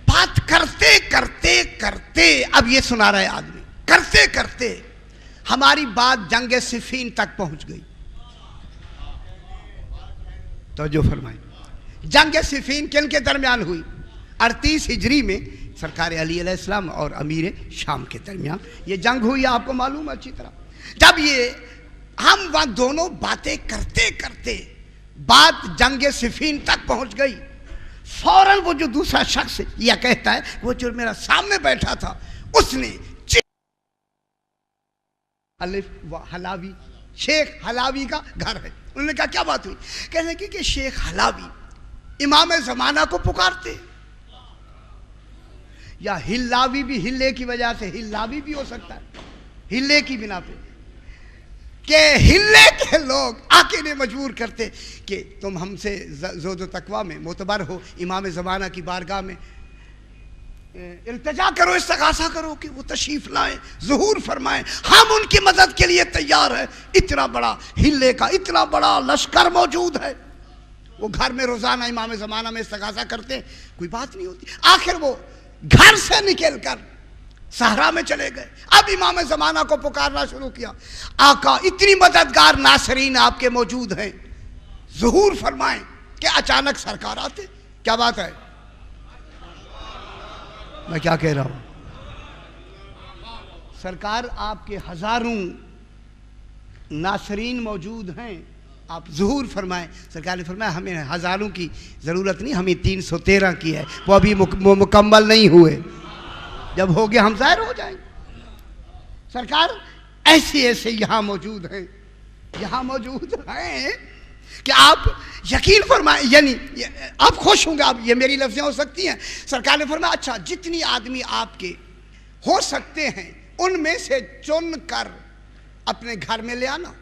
بات کرتے کرتے کرتے اب یہ سنا رہا ہے آدمی، کرتے کرتے ہماری بات جنگ صفین تک پہنچ گئی. توجہ فرمائیں. جنگ صفین کن کے درمیان ہوئی؟ 38 ہجری میں سرکار علی علیہ السلام اور امیر شام کے درمیان یہ جنگ ہوئی، آپ کو معلوم ہے اچھی طرح. جب یہ ہم وہاں دونوں باتیں کرتے کرتے بات جنگ صفین تک پہنچ گئی، فوراً وہ جو دوسرا شخص یہ کہتا ہے، وہ جو میرا سامنے بیٹھا تھا اس نے الف و حلاوی، شیخ حلاوی کا گھر ہے. انہوں نے کہا کیا بات ہوئی؟ کہنے کی کہ شیخ حلاوی امام زمانہ کو پکارتے، یا ہلاوی بھی ہلے کی وجہ سے ہلاوی بھی ہو سکتا ہے، ہلے کی بنا پہ، کہ ہلے کے لوگ آ کے انہیں مجبور کرتے کہ تم ہم سے زود و تقوی میں معتبر ہو، امام زمانہ کی بارگاہ میں التجا کرو، استغاثہ کرو کہ وہ تشریف لائیں، ظہور فرمائیں، ہم ان کی مدد کے لیے تیار ہیں. اتنا بڑا ہلے کا اتنا بڑا لشکر موجود ہے. وہ گھر میں روزانہ امام زمانہ میں استغاثہ کرتے ہیں، کوئی بات نہیں ہوتی. آخر وہ گھر سے نکل کر صحرا میں چلے گئے. اب امام زمانہ کو پکارنا شروع کیا، آقا اتنی مددگار ناصرین آپ کے موجود ہیں، ظہور فرمائیں. کہ اچانک سرکار آتے. کیا بات ہے؟ میں کیا کہہ رہا ہوں؟ سرکار آپ کے ہزاروں ناصرین موجود ہیں، آپ ظہور فرمائیں. سرکار نے فرمایا ہمیں ہزاروں کی ضرورت نہیں، ہمیں 313 کی ہے، وہ ابھی مکمل نہیں ہوئے. جب ہو گیا ہم ظاہر ہو جائیں گے. سرکار ایسے ایسے یہاں موجود ہیں کہ آپ یقین فرمائیں، یعنی آپ خوش ہوں گے. آپ یہ میری لفظیں ہو سکتی ہیں. سرکار نے فرمایا اچھا جتنی آدمی آپ کے ہو سکتے ہیں ان میں سے چن کر اپنے گھر میں لے آنا،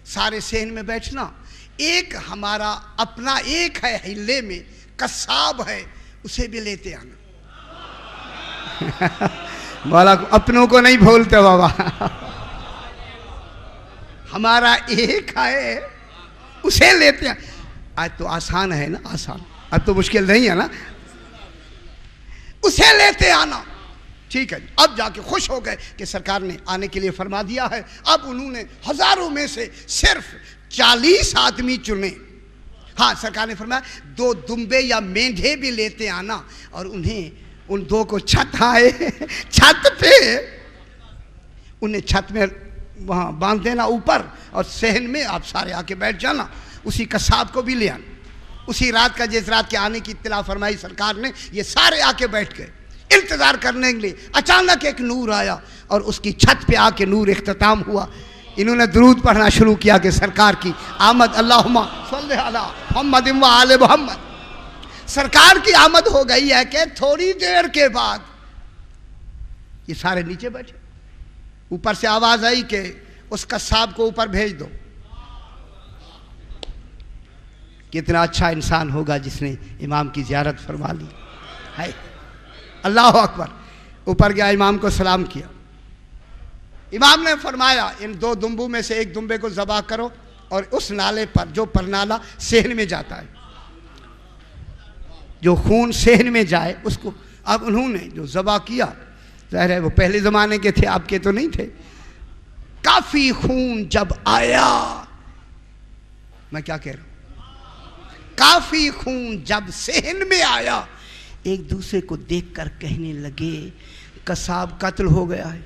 سارے صحن میں بیٹھنا. ایک ہمارا اپنا ایک ہے ہلے میں قصاب ہے، اسے بھی لیتے آنا. مولا اپنوں کو نہیں بھولتے بابا. ہمارا ایک ہے اسے لیتے ہیں. آج تو آسان ہے نا، آسان، اب تو مشکل نہیں ہے نا. اسے لیتے آنا. ٹھیک ہے. اب جا کے خوش ہو گئے کہ سرکار نے آنے کے لیے فرما دیا ہے. اب انہوں نے ہزاروں میں سے صرف 40 آدمی چنے. ہاں سرکار نے فرمایا 2 دمبے یا مینڈھے بھی لیتے آنا اور انہیں ان 2 کو چھت آئے چھت پہ انہیں چھت میں وہاں باندھ دینا اوپر، اور صحن میں آپ سارے آ کے بیٹھ جانا. اسی قصاب کو بھی لے آنا. اسی رات کا جس رات کے آنے کی اطلاع فرمائی سرکار نے، یہ سارے آ کے بیٹھ گئے انتظار کرنے کے لیے. اچانک ایک نور آیا اور اس کی چھت پہ آ کے نور اختتام ہوا. انہوں نے درود پڑھنا شروع کیا کہ سرکار کی آمد، اللہم صلی علی محمد و آل محمد. سرکار کی آمد ہو گئی ہے کہ تھوڑی دیر کے بعد یہ سارے نیچے بیٹھے. اوپر سے آواز آئی کہ اس قصاب کو اوپر بھیج دو. کتنا اچھا انسان ہوگا جس نے امام کی زیارت فرما لی ہے. اللہ اکبر. اوپر گیا، امام کو سلام کیا. امام نے فرمایا ان 2 دمبوں میں سے ایک دمبے کو ذبح کرو اور اس نالے پر جو پرنالا صحن میں جاتا ہے، جو خون صحن میں جائے اس کو. اب انہوں نے جو ذبح کیا، ظاہر ہے وہ پہلے زمانے کے تھے، آپ کے تو نہیں تھے. کافی خون جب آیا، میں کیا کہہ رہا ہوں، کافی خون جب صحن میں آیا، ایک دوسرے کو دیکھ کر کہنے لگے قصاب قتل ہو گیا ہے.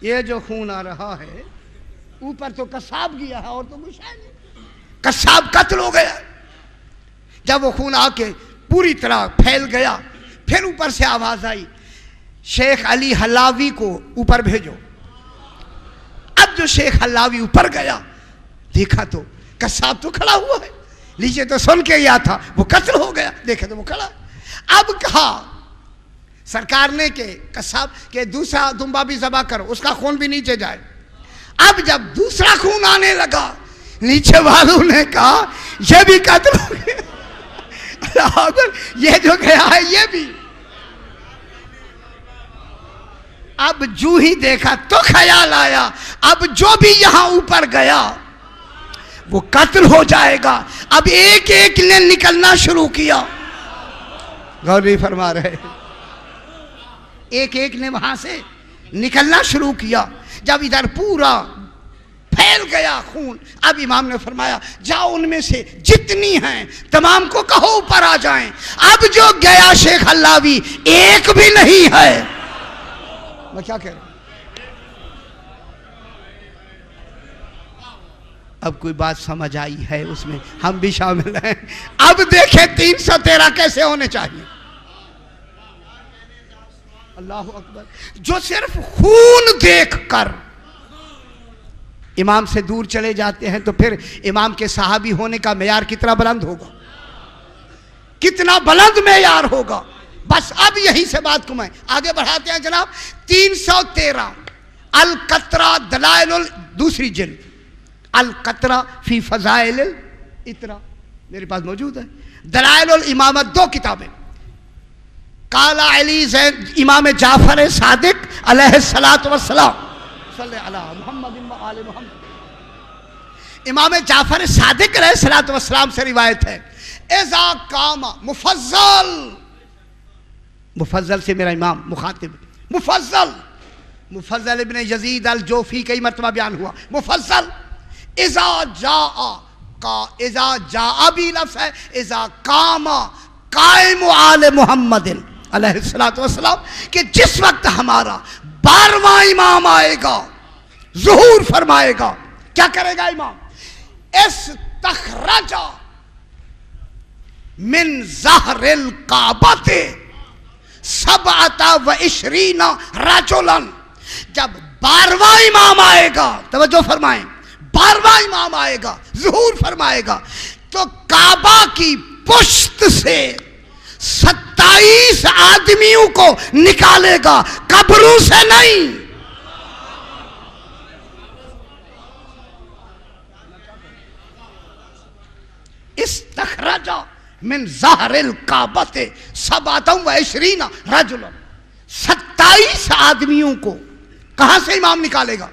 یہ جو خون آ رہا ہے اوپر تو قصاب گیا ہے اور تو کچھ ہے نہیں. قصاب قتل ہو گیا. جب وہ خون آ کے پوری طرح پھیل گیا، پھر اوپر سے آواز آئی شیخ علی حلاوی کو اوپر بھیجو. اب جو شیخ حلاوی اوپر گیا، دیکھا تو قصاب تو کھڑا ہوا ہے. نیچے تو سن کے گیا تھا، وہ قتل ہو گیا، دیکھا تو وہ کھڑا. اب کہا سرکار نے کہ قصاب کہ دوسرا دمبا بھی ذبح کرو، اس کا خون بھی نیچے جائے. اب جب دوسرا خون آنے لگا، نیچے والوں نے کہا یہ بھی قتل ہو گیا. یہ جو گیا ہے یہ بھی. اب جو ہی دیکھا تو خیال آیا اب جو بھی یہاں اوپر گیا وہ قتل ہو جائے گا. اب ایک ایک نے نکلنا شروع کیا. غور نہیں فرما رہے. ایک ایک نے وہاں سے نکلنا شروع کیا. جب ادھر پورا پھیل گیا خون، اب امام نے فرمایا جاؤ ان میں سے جتنی ہیں تمام کو کہو اوپر آ جائیں. اب جو گیا شیخ حلاوی ایک بھی نہیں ہے. میں کیا کہہ رہا ہوں؟ اب کوئی بات سمجھ آئی ہے اس میں، ہم بھی شامل ہیں. اب دیکھیں 313 کیسے ہونے چاہیے. اللہ اکبر. جو صرف خون دیکھ کر امام سے دور چلے جاتے ہیں تو پھر امام کے صحابی ہونے کا معیار کتنا بلند ہوگا، کتنا بلند معیار ہوگا. بس اب یہیں سے بات کو میں آگے بڑھاتے ہیں جناب. 313 القطرہ دلائل دوسری جلد، القطرہ فی فضائل الاترا میرے پاس موجود ہے. دلائل الامامت 2 کتابیں. قالا علی زین امام جعفر صادق علیہ السلام صلی علی محمد و آل محمد. امام جعفر صادق علیہ السلام سے روایت ہے اذا قام مفضل سے میرا امام مخاطب مفضل ابن یزید الجوفی کئی مرتبہ بیان ہوا. مفضل اذا جاء بھی لفظ ہے اذا قام قائم آل محمد علیہ السلام کہ جس وقت ہمارا 12واں امام آئے گا ظہور فرمائے گا. کیا کرے گا امام؟ استخرج من ظہر الکعبۃ 27 رجلا. جب 12واں امام آئے گا، توجہ فرمائیں، 12واں امام آئے گا، ظہور فرمائے گا، تو کعبہ کی پشت سے 27 آدمیوں کو نکالے گا، قبروں سے نہیں. استخرج من ظہر الکعبۃ 27 رجلا. 27 آدمیوں کو کہاں سے امام نکالے گا؟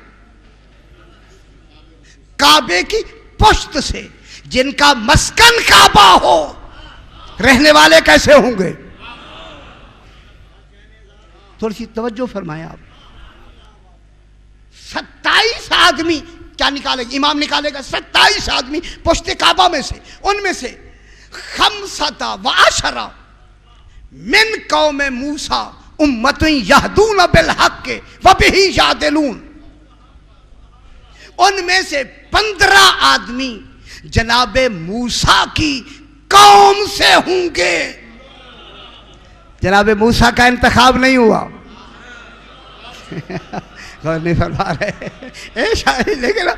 کعبے کی پشت سے. جن کا مسکن کعبہ ہو، رہنے والے کیسے ہوں گے؟ تھوڑی سی توجہ فرمائیں آپ. 27 آدمی کیا نکالے گا؟ امام نکالے گا 27 آدمی پشت کعبہ میں سے. ان میں سے 15 من قوم موسیٰ امت یہدون بالحق وبہ یعدلون. ان میں سے 15 آدمی جناب موسیٰ کی قوم سے ہوں گے. جناب موسیٰ کا انتخاب نہیں ہوا. غور نہیں فرما رہے لیکن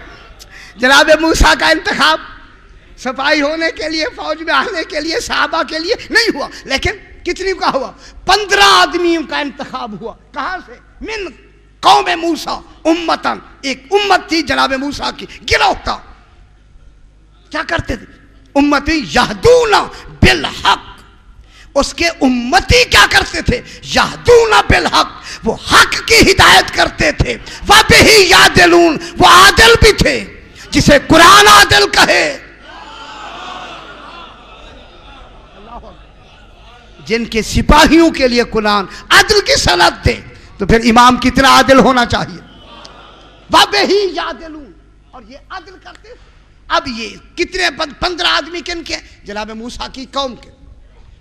جناب موسیٰ کا انتخاب سپاہی ہونے کے لیے، فوج میں آنے کے لیے، صحابہ کے لیے نہیں ہوا. لیکن کتنی کا ہوا؟ 15 آدمیوں کا انتخاب ہوا. کہاں سے؟ من قوم موسیٰ امتن. ایک امت تھی جناب موسیٰ کی، گروہ تھا. کیا کرتے تھے؟ امتی یہدون بالحق. اس کے امتی کیا کرتے تھے؟ یہدون بالحق، وہ حق کی ہدایت کرتے تھے. وبہ یعدلون، وہ عادل بھی تھے، جسے قرآن عادل کہے. جن کے سپاہیوں کے لیے قرآن عدل کی صنعت دے، تو پھر امام کتنا عادل ہونا چاہیے. وبہ یعدلون، اور یہ عدل کرتے تھے. اب یہ کتنے 15 آدمی کن کے؟ جناب موسیٰ کی قوم کے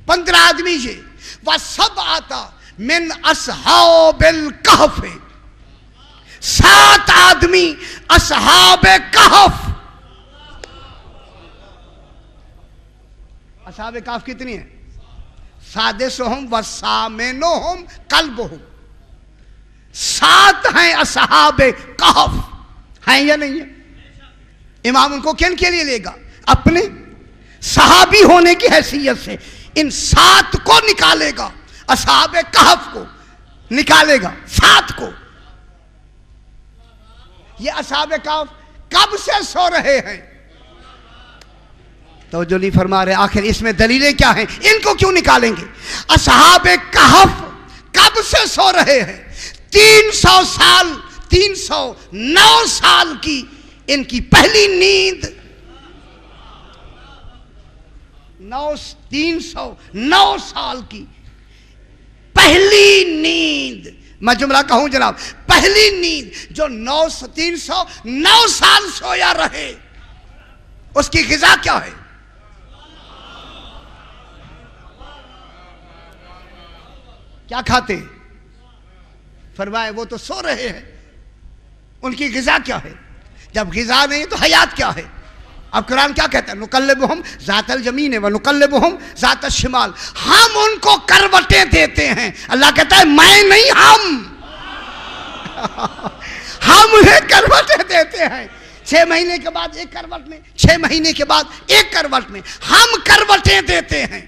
15 آدمی. یہ وَسَبْعَةَ من اصحاب الکہف، 7 آدمی اصحاب کہف. اصحاب کہف کتنی ہیں؟ سادسہم وثامنہم کلبہم. 7 ہیں اصحاب کہف. ہیں یا نہیں ہیں؟ امام ان کو کن کے لیے لے گا؟ اپنے صحابی ہونے کی حیثیت سے ان 7 کو نکالے گا. اصحاب کہف کو نکالے گا، 7 کو. یہ اصحاب کہف کب سے سو رہے ہیں؟ توجہ نہیں فرما رہے. آخر اس میں دلیلیں کیا ہیں؟ ان کو کیوں نکالیں گے؟ اصحاب کہف کب سے سو رہے ہیں؟ 300 سال، 309 سال کی ان کی پہلی نیند. 309 سال کی پہلی نیند. میں جملہ کہوں جناب، پہلی نیند جو 309 سال سویا رہے، اس کی غذا کیا ہے؟ کیا کھاتے ہیں؟ فرمائے وہ تو سو رہے ہیں، ان کی غذا کیا ہے؟ جب غذا نہیں تو حیات کیا ہے؟ اب قرآن کیا کہتا ہے؟ نقلبہم ذات الیمین ونقلبہم ذات الشمال. ہم ان کو کروٹیں دیتے ہیں. اللہ کہتا ہے میں نہیں، ہم انہیں کروٹیں دیتے ہیں. 6 مہینے کے بعد ایک کروٹ میں، 6 مہینے کے بعد ایک کروٹ میں ہم کروٹیں دیتے ہیں.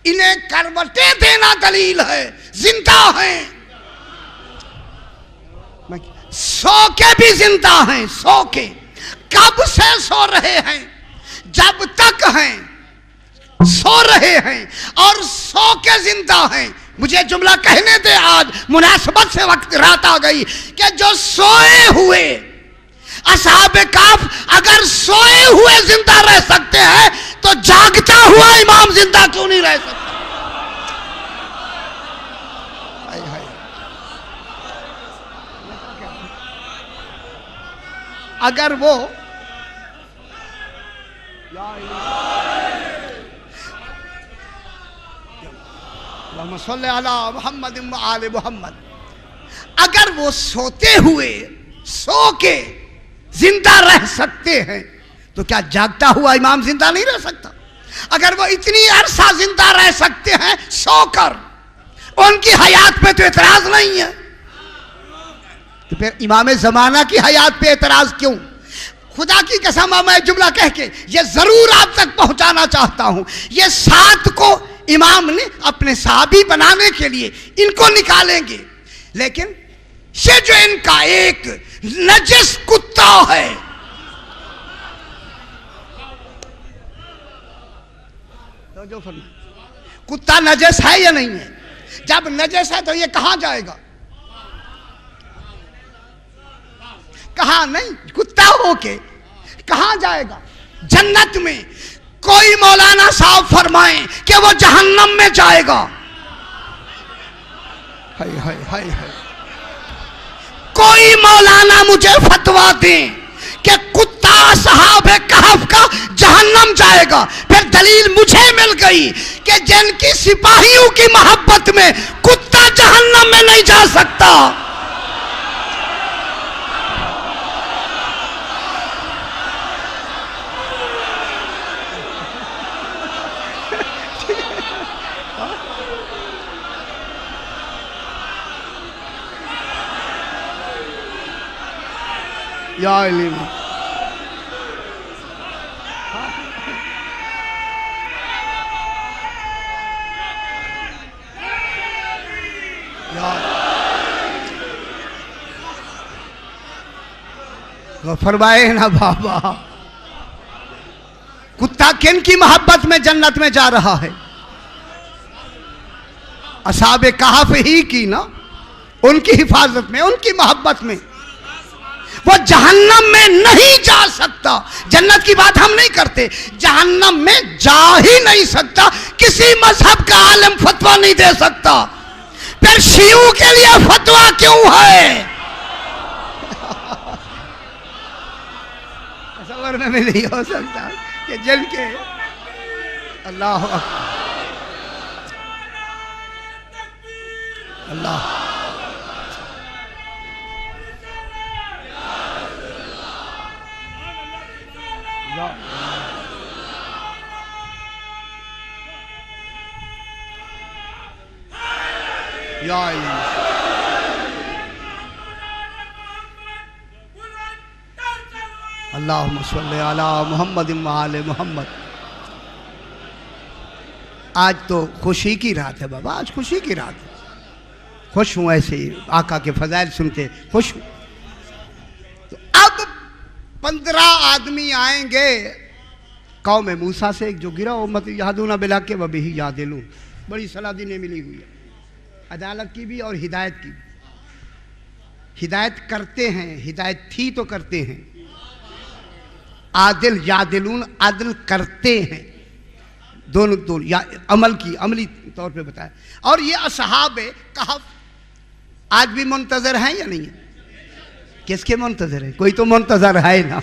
انہیں کروٹیں دینا دلیل ہے، زندہ ہیں. سو کے بھی زندہ ہیں. سو کے کب سے سو رہے ہیں؟ جب تک ہیں سو رہے ہیں، اور سو کے زندہ ہیں. مجھے جملہ کہنے دے، آج مناسبت سے وقت رات آ گئی کہ جو سوئے ہوئے اصحاب کہف اگر سوئے ہوئے زندہ رہ سکتے ہیں تو جاگتا ہوا امام زندہ کیوں نہیں رہ سکتا؟ اگر وہ اللہم صلی علی محمد و آل محمد، اگر وہ سوتے ہوئے سو کے زندہ رہ سکتے ہیں تو کیا جاگتا ہوا امام زندہ نہیں رہ سکتا؟ اگر وہ اتنی عرصہ زندہ رہ سکتے ہیں سو کر، ان کی حیات پہ تو اعتراض نہیں ہے، تو پھر امام زمانہ کی حیات پہ اعتراض کیوں؟ خدا کی قسم میں جملہ کہہ کے یہ ضرور آپ تک پہنچانا چاہتا ہوں، یہ 7 کو امام نے اپنے صحابی بنانے کے لیے ان کو نکالیں گے، لیکن یہ جو ان کا ایک نجس کتا ہے، جو کتا نجس ہے یا نہیں ہے؟ جب نجس ہے تو یہ کہاں جائے گا؟ کہاں نہیں، کتا ہو کے کہاں جائے گا؟ جنت میں۔ کوئی مولانا صاحب فرمائیں کہ وہ جہنم میں جائے گا، ہائے ہائے ہائے ہائے۔ کوئی مولانا مجھے فتویٰ دیں کہ کتا اصحاب کہف کا جہنم جائے گا، پھر دلیل مجھے مل گئی کہ جن کی سپاہیوں کی محبت میں کتا جہنم میں نہیں جا سکتا۔ یا علم فرمائے نا بابا، کتا کن کی محبت میں جنت میں جا رہا ہے؟ اصحاب کہف ہی کی نا، ان کی حفاظت میں، ان کی محبت میں۔ وہ جہنم میں نہیں جا سکتا، جنت کی بات ہم نہیں کرتے، جہنم میں جا ہی نہیں سکتا، کسی مذہب کا عالم فتویٰ نہیں دے سکتا، پھر شیعوں کے لیے فتویٰ کیوں ہے؟ تصور میں بھی نہیں ہو سکتا کہ جن کے اللہ اکبر اللہ یا اللہم صلی علی محمد وآل محمد۔ آج تو خوشی کی رات ہے بابا، آج خوشی کی رات ہے، خوش ہوں، ایسے ہی آقا کے فضائل سن کے خوش ہوں۔ تو اب 15 آدمی آئیں گے قوم موسیٰ سے، جو گرا امت یہدون بالحق وبہ یعدلون، بڑی صلاح انہیں ملی ہوئی ہے، عدالت کی بھی اور ہدایت کی بھی۔ ہدایت کرتے ہیں، ہدایت تھی تو کرتے ہیں، عادل یعدلون عدل کرتے ہیں، دونوں یا عمل کی عملی طور پہ بتایا۔ اور یہ اصحاب کہف آج بھی منتظر ہیں یا نہیں ہیں؟ کس کے منتظر ہیں؟ کوئی تو منتظر ہے نا،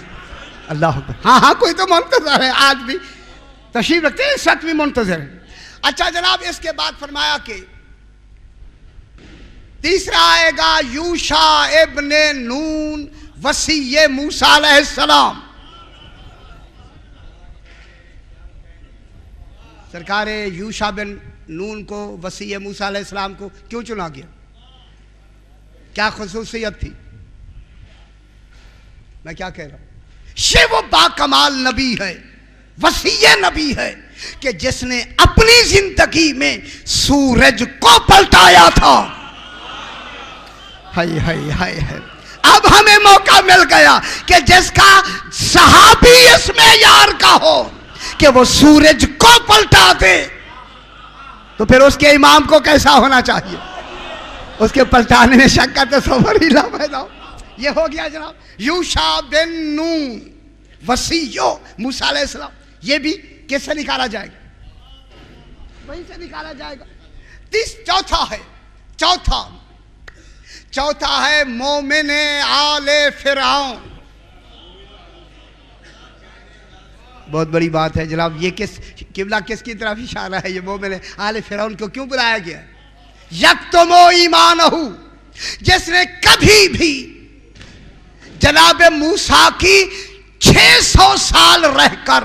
اللہ اکبر، ہاں ہاں کوئی تو منتظر ہے، آج بھی تشریف رکھتے ہیں، اس وقت بھی منتظر ہے۔ اچھا جناب، اس کے بعد فرمایا کہ تیسرا آئے گا یوشع ابن نون وصی موسیٰ علیہ السلام۔ سرکار یوشع بن نون کو، وصی موسیٰ علیہ السلام کو کیوں چنا گیا؟ کیا خصوصیت تھی؟ میں کیا کہہ رہا ہوں؟ یہ وہ باکمال نبی ہے، وصی نبی ہے کہ جس نے اپنی زندگی میں سورج کو پلٹایا تھا۔ ہائے ہائے ہائے ہائے، اب ہمیں موقع مل گیا کہ جس کا صحابی اس معیار کا ہو کہ وہ سورج کو پلٹا دے، تو پھر اس کے امام کو کیسا ہونا چاہیے؟ اس کے پلٹانے میں شک کا تصور ہی نہ پیدا ہو۔ یہ ہو گیا جناب یوشع بن نون وصی موسیٰ علیہ السلام۔ یہ بھی کس سے نکالا جائے گا؟ وہیں سے نکالا جائے گا۔ چوتھا ہے مومن آل فرعون۔ بہت بڑی بات ہے جناب، یہ قبلہ کس کی طرف اشارہ ہے؟ یہ مومن آل فرعون کو کیوں بلایا گیا؟ یکتم ایمانہ، جس نے کبھی بھی جناب موسیٰ کی 600 سال رہ کر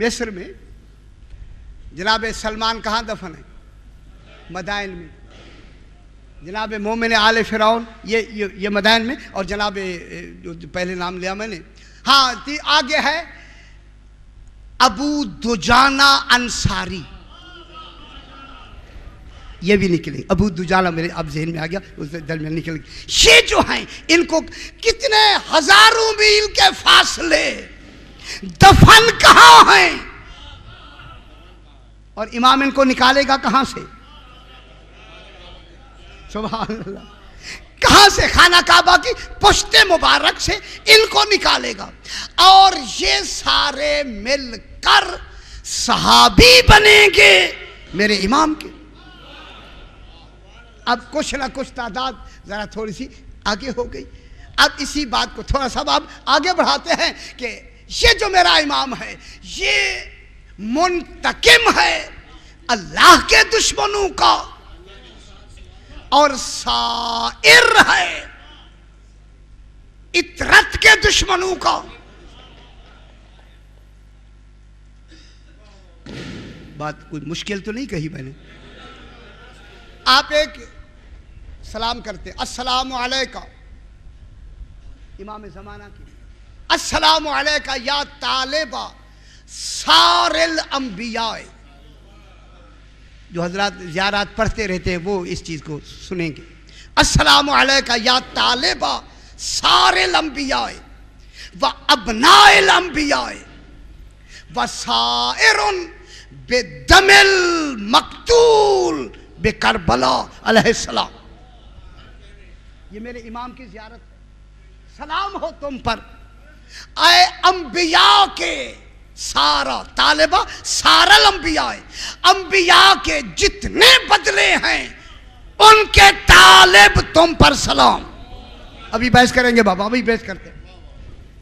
مصر میں جناب سلمان کہاں دفن ہے؟ مدائن میں. جناب مومن آل فرعون یہ مدائن میں. اور جناب جو پہلے نام لیا میں نے, ہاں آگے ہے ابو دجانہ انصاری, یہ بھی نکلیں. ابو دجانہ میرے اب ذہن میں آ گیا, اس درمیان نکل گئے. یہ جو ہیں ان کو کتنے ہزاروں میل کے فاصلے, دفن کہاں ہیں, اور امام ان کو نکالے گا کہاں سے؟ سبحان اللہ. کہاں سے؟ خانہ کعبہ کی پشت مبارک سے ان کو نکالے گا, اور یہ سارے مل کر صحابی بنیں گے میرے امام کے. اب کچھ نہ کچھ تعداد ذرا تھوڑی سی آگے ہو گئی. اب اسی بات کو تھوڑا سا اب آگے بڑھاتے ہیں کہ یہ جو میرا امام ہے یہ منتقم ہے اللہ کے دشمنوں کا, اور سائر ہے اطرت کے دشمنوں کا. بات کوئی مشکل تو نہیں کہی میں نے. آپ ایک سلام کرتے, السلام علیکہ, امام زمانہ کی, السلام علیکہ یا طالبہ سار الانبیاء. جو حضرات زیارات پڑھتے رہتے ہیں وہ اس چیز کو سنیں گے. السلام علیکہ یا طالبہ سار الانبیاء و ابناء الانبیاء و سائر بدم المقتول بکربلا علیہ السلام. یہ میرے امام کی زیارت ہے. سلام ہو تم پر اے انبیاء کے سارا, طالبہ سارا الانبیاء, انبیاء کے جتنے بدلے ہیں ان کے طالب تم پر سلام. ابھی بحث کریں گے بابا, ابھی بحث کرتے ہیں.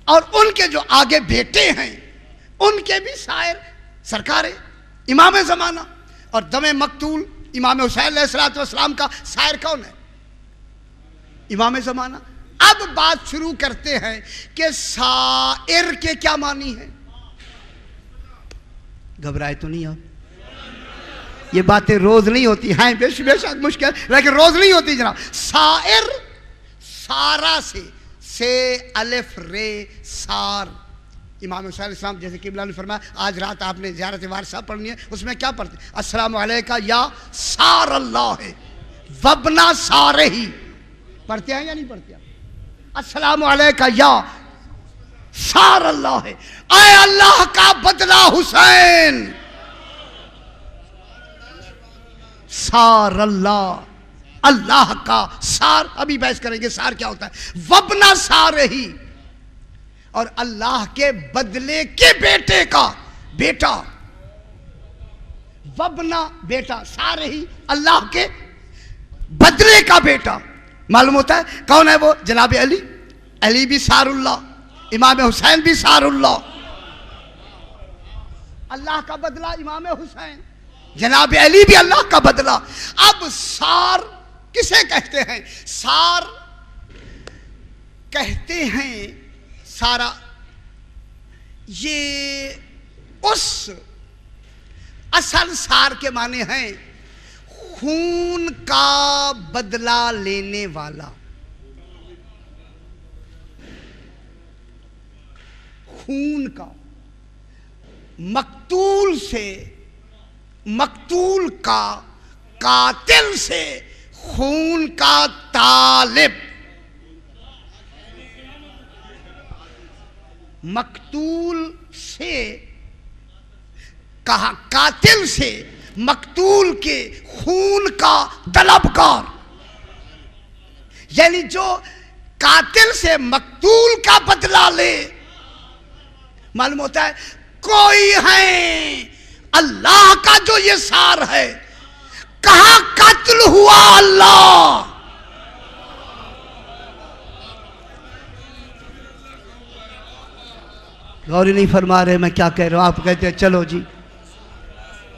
اور ان کے جو آگے بیٹے ہیں ان کے بھی سائر سرکار امام زمانہ. اور دم مقتول امام حسین علیہ السلام کا سائر کون ہے؟ امام زمانہ. اب بات شروع کرتے ہیں کہ سائر کے کیا معنی ہے. گھبرائے تو نہیں آپ, یہ باتیں روز نہیں ہوتی ہیں, بے شک مشکل, لیکن روز نہیں ہوتی جناب. سائر سارا سے الف رے سار. امام حسین علیہ السلام جیسے قبلہ نے فرمایا آج رات آپ نے زیارت وارثہ پڑھنی ہے, اس میں کیا پڑھتے؟ السلام علیکہ یا سار اللہ وابنا سارہ. پڑھتے ہیں یا نہیں پڑھتے ہیں؟ السلام علیکہ یا سار اللہ, اے اللہ کا بدلہ حسین. سار اللہ, اللہ کا سار. ابھی بحث کریں گے سار کیا ہوتا ہے. وابنا سارہ, اور اللہ کے بدلے کے بیٹے کا بیٹا. وابنا بیٹا, سارہ اللہ کے بدلے کا بیٹا. معلوم ہوتا ہے کون ہے وہ؟ جناب علی. علی بھی سار اللہ, امام حسین بھی سار اللہ. اللہ کا بدلہ امام حسین, جناب علی بھی اللہ کا بدلہ. اب سار کسے کہتے ہیں؟ سار کہتے ہیں سارا, یہ اس اصل سار کے معنی ہیں خون کا بدلہ لینے والا. خون کا, مقتول سے, مقتول کا, قاتل سے خون کا طالب. مقتول سے کہا, قاتل سے مقتول کے خون کا طلبگار. یعنی جو قاتل سے مقتول کا بدلہ لے. معلوم ہوتا ہے کوئی ہے اللہ کا جو یہ سار ہے. کہاں قتل ہوا اللہ؟ غوری نہیں فرما رہے میں کیا کہہ رہا ہوں. آپ کہتے ہیں چلو جی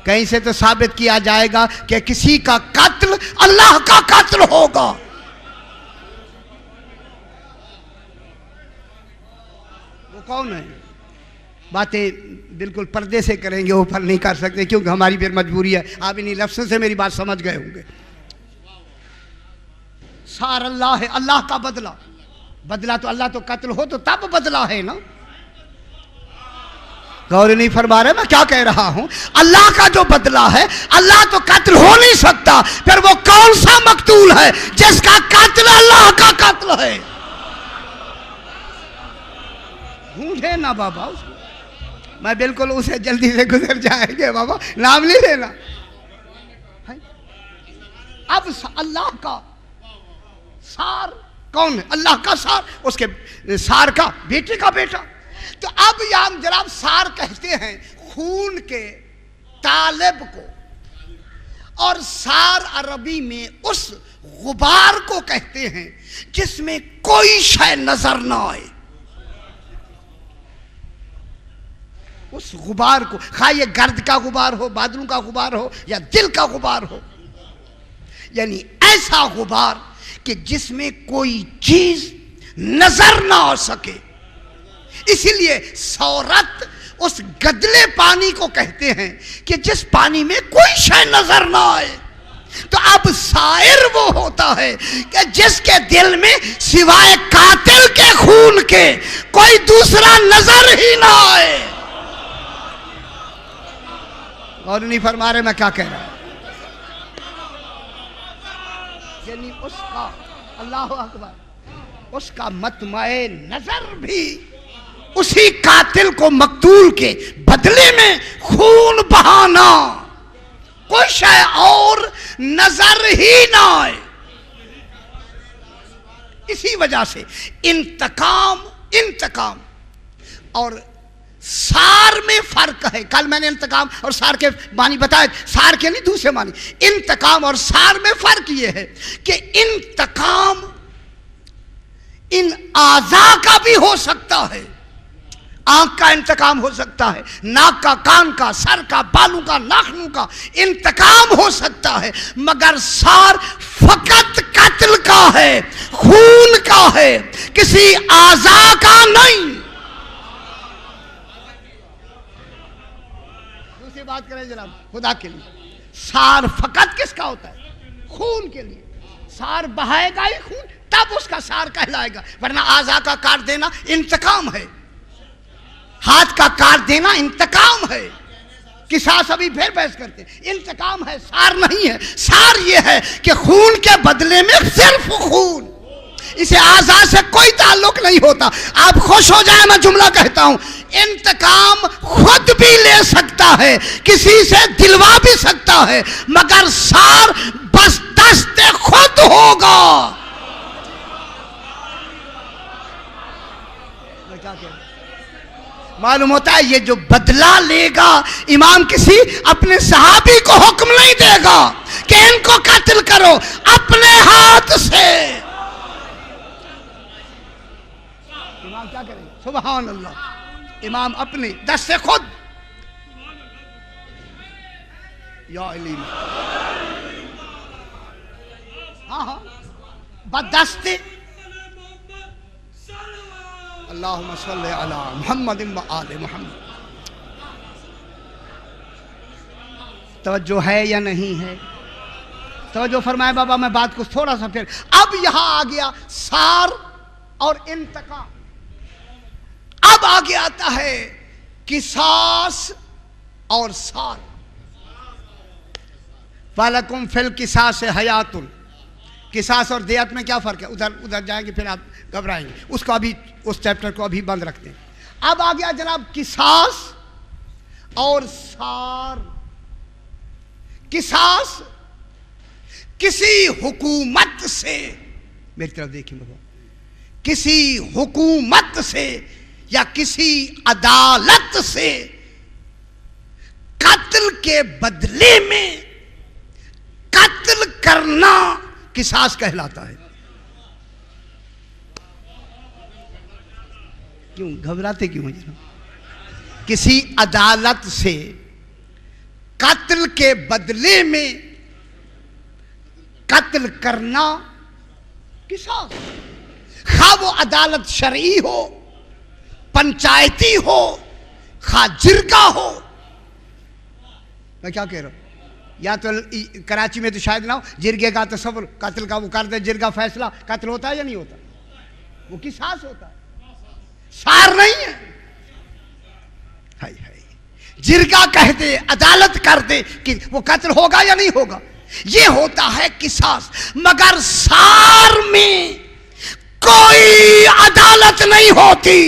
کہیں سے تو ثابت کیا جائے گا کہ کسی کا قتل اللہ کا قتل ہوگا. وہ کون ہے؟ باتیں بالکل پردے سے کریں گے، اوپر نہیں کر سکتے کیونکہ ہماری پھر مجبوری ہے. آپ انہی لفظوں سے میری بات سمجھ گئے ہوں گے. سار اللہ ہے، اللہ کا بدلہ. بدلہ تو اللہ تو قتل ہو تو تب بدلہ ہے نا. غور نہیں فرما رہے میں کیا کہہ رہا ہوں؟ اللہ کا جو بدلہ ہے، اللہ تو قتل ہو نہیں سکتا، پھر وہ کون سا مقتول ہے جس کا قتل اللہ کا قتل ہے؟ ڈھونڈے نا بابا اس کو. میں بالکل اسے جلدی سے گزر جائیں گے بابا، نام نہیں لینا. اب اللہ کا سار کون ہے؟ اللہ کا سار، اس کے سار کا بیٹے کا بیٹا. تو اب یہاں جناب سار کہتے ہیں خون کے طالب کو، اور سار عربی میں اس غبار کو کہتے ہیں جس میں کوئی شے نظر نہ آئے. اس غبار کو، خواہ یہ گرد کا غبار ہو، بادلوں کا غبار ہو، یا دل کا غبار ہو، یعنی ایسا غبار کہ جس میں کوئی چیز نظر نہ آ سکے. اسی لیے سورت اس گدلے پانی کو کہتے ہیں کہ جس پانی میں کوئی شے نظر نہ آئے. تو اب سائر وہ ہوتا ہے کہ جس کے دل میں سوائے قاتل کے خون کے کوئی دوسرا نظر ہی نہ آئے. اور نہیں فرما رہے میں کیا کہہ رہا ہوں؟ یعنی اس کا، اللہ اکبر، اس کا مطمع نظر بھی اسی قاتل کو مقتول کے بدلے میں خون بہانا، کوئی شے اور نظر ہی نہ آئے. اسی وجہ سے انتقام اور سار میں فرق ہے. کل میں نے انتقام اور سار کے معنی بتائے، سار کے نہیں دوسرے معنی. انتقام اور سار میں فرق یہ ہے کہ انتقام ان اعضاء کا بھی ہو سکتا ہے. آنکھ کا انتقام ہو سکتا ہے، ناک کا، کان کا، سر کا، بالوں کا، ناخنوں کا انتقام ہو سکتا ہے، مگر سار فقط قتل کا ہے، خون کا ہے، کسی اعضاء کا نہیں. دوسری بات کریں جناب خدا کے لیے، سار فقط کس کا ہوتا ہے؟ خون کے لیے. سار بہائے گا ہی خون تب اس کا سار کہلائے گا، ورنہ اعضاء کا کاٹ دینا انتقام ہے. ہاتھ کا کاٹ دینا انتقام ہے. قصاص ابھی پھر بحث کرتے ہیں، انتقام ہے، سار نہیں ہے. سار یہ ہے کہ خون کے بدلے میں صرف خون، اسے اعضاء سے کوئی تعلق نہیں ہوتا. آپ خوش ہو جائیں میں جملہ کہتا ہوں، انتقام خود بھی لے سکتا ہے، کسی سے دلوا بھی سکتا ہے، مگر سار بس دست خود ہوگا. معلوم ہوتا ہے یہ جو بدلہ لے گا، امام کسی اپنے صحابی کو حکم نہیں دے گا کہ ان کو قتل کرو، اپنے ہاتھ سے. امام کیا کریں؟ سبحان اللہ، امام اپنے دست سے خود. یا علیم، ہاں بدست. اللہم صلی علی محمد و آل محمد. توجہ ہے یا نہیں ہے؟ توجہ فرمائے بابا. میں بات کو تھوڑا سا پھر اب یہاں آ گیا سار اور انتقام. اب آگے آتا ہے قصاص اور سار. فَلَكُمْ فِي الْقِصَاصِ حَيَاتٌ. قصاص اور دیت میں کیا فرق ہے؟ ادھر جائیں گے پھر آپ گھبرائیں گے. اس کو ابھی، اس چیپٹر کو ابھی بند رکھتے ہیں. اب آ گیا جناب قصاص اور سار. قصاص کسی حکومت سے، میری طرف دیکھیں بابا، کسی حکومت سے یا کسی عدالت سے قتل کے بدلے میں قتل کرنا قصاص کہلاتا ہے. کیوں گھبراتے کیوں ہیں جناب؟ کسی عدالت سے قتل کے بدلے میں قتل کرنا قصاص. خواہ وہ عدالت شرعی ہو، پنچایتی ہو خواہ جرگہ ہو. میں کیا کہہ رہا ہوں؟ یا تو کراچی میں تو شاید نہ ہو جرگے کا تصور، قتل کا وہ کر دے جرگہ فیصلہ، قتل ہوتا ہے یا نہیں ہوتا؟ وہ قصاص ہوتا ہے، سار نہیں ہے. ہائی ہائی جرگہ کہہ دے، عدالت کر دے کہ وہ قتل ہوگا یا نہیں ہوگا، یہ ہوتا ہے قصاص. مگر سار میں کوئی عدالت نہیں ہوتی.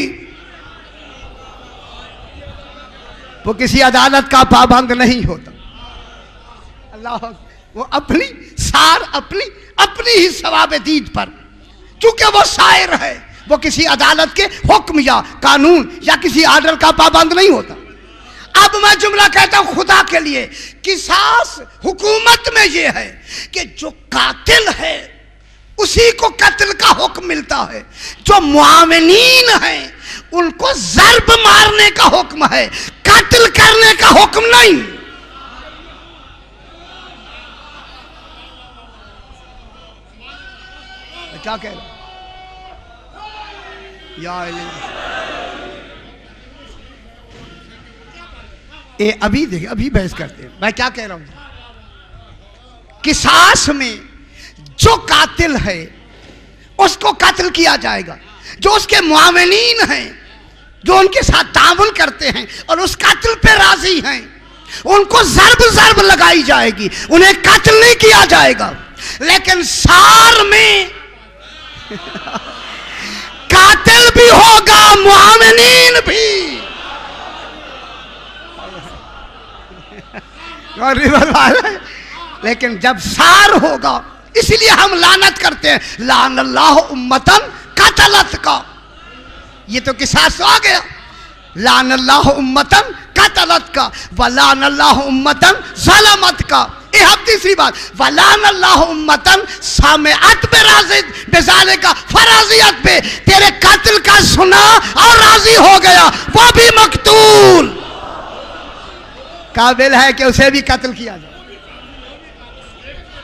وہ کسی عدالت کا پابند نہیں ہوتا. اللہ وہ اپنی سار اپنی ہی ثواب دید پر، چونکہ وہ سائر ہے، وہ کسی عدالت کے حکم یا قانون یا کسی آرڈر کا پابند نہیں ہوتا. اب میں جملہ کہتا ہوں خدا کے لیے، قصاص حکومت میں یہ ہے کہ جو قاتل ہے اسی کو قتل کا حکم ملتا ہے، جو معاونین ہیں ان کو ضرب مارنے کا حکم ہے، قتل کرنے کا حکم نہیں. کیا کہہ رہا یا ابھی دیکھیں، ابھی بحث کرتے ہیں. میں کیا کہہ رہا ہوں؟ قصاص میں جو قاتل ہے اس کو قتل کیا جائے گا، جو اس کے معاونین ہیں، جو ان کے ساتھ تعاون کرتے ہیں اور اس قتل پہ راضی ہیں، ان کو ضرب لگائی جائے گی، انہیں قتل نہیں کیا جائے گا. لیکن سار میں قاتل بھی ہوگا، معاونین بھی. لیکن جب سار ہوگا، اس لیے ہم لعنت کرتے ہیں، لعن اللہ امتن قتلت کا. یہ تو قصاص آ گیا، لعن اللہ امتن قتلت کا ولعن اللہ امتن ظلمت کا. یہ اب تیسری بات، ولعن اللہ امتن سمعت بذالک فراضیت پہ، تیرے قتل کا سنا اور راضی ہو گیا، وہ بھی مقتول قابل ہے کہ اسے بھی قتل کیا جائے،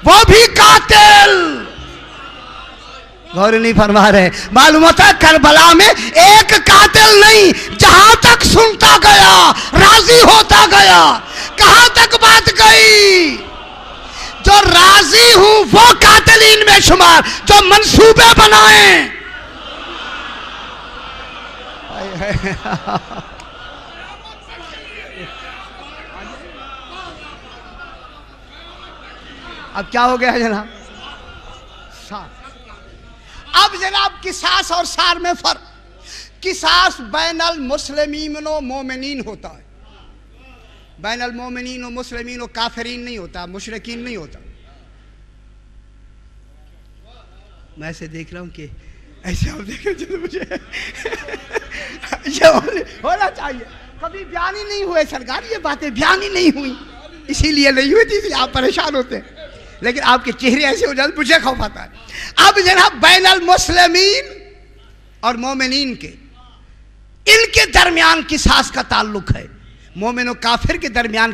وہ بھی قاتل. غور نہیں فرما رہے. معلوم ہوتا ہے کربلا میں ایک قاتل نہیں، جہاں تک سنتا گیا راضی ہوتا گیا. کہاں تک بات گئی؟ جو راضی ہوں وہ قاتلین میں شمار، جو منصوبے بنائیں. اب کیا ہو گیا ہے جناب؟ سار. اب جناب قصاص اور سار میں فرق. قصاص بین المسلمین و مومنین ہوتا ہے، بین المومنین و مسلمین و کافرین نہیں ہوتا، مشرکین نہیں ہوتا. میں ایسے دیکھ رہا ہوں کہ ایسے آپ دیکھ رہے ہیں، مجھے یہ ہونا چاہیے. کبھی بیان ہی نہیں ہوئے سرکار، یہ باتیں بیان ہی نہیں ہوئی، اسی لیے نہیں ہوئی تھی، اس لیے آپ پریشان ہوتے ہیں. لیکن آپ کے چہرے ایسے ہو جاتے مجھے خوف آتا ہے. اب جناب بین المسلمین اور مومنین کے، ان کے درمیان قصاص کا تعلق ہے، مومن و کافر کے درمیان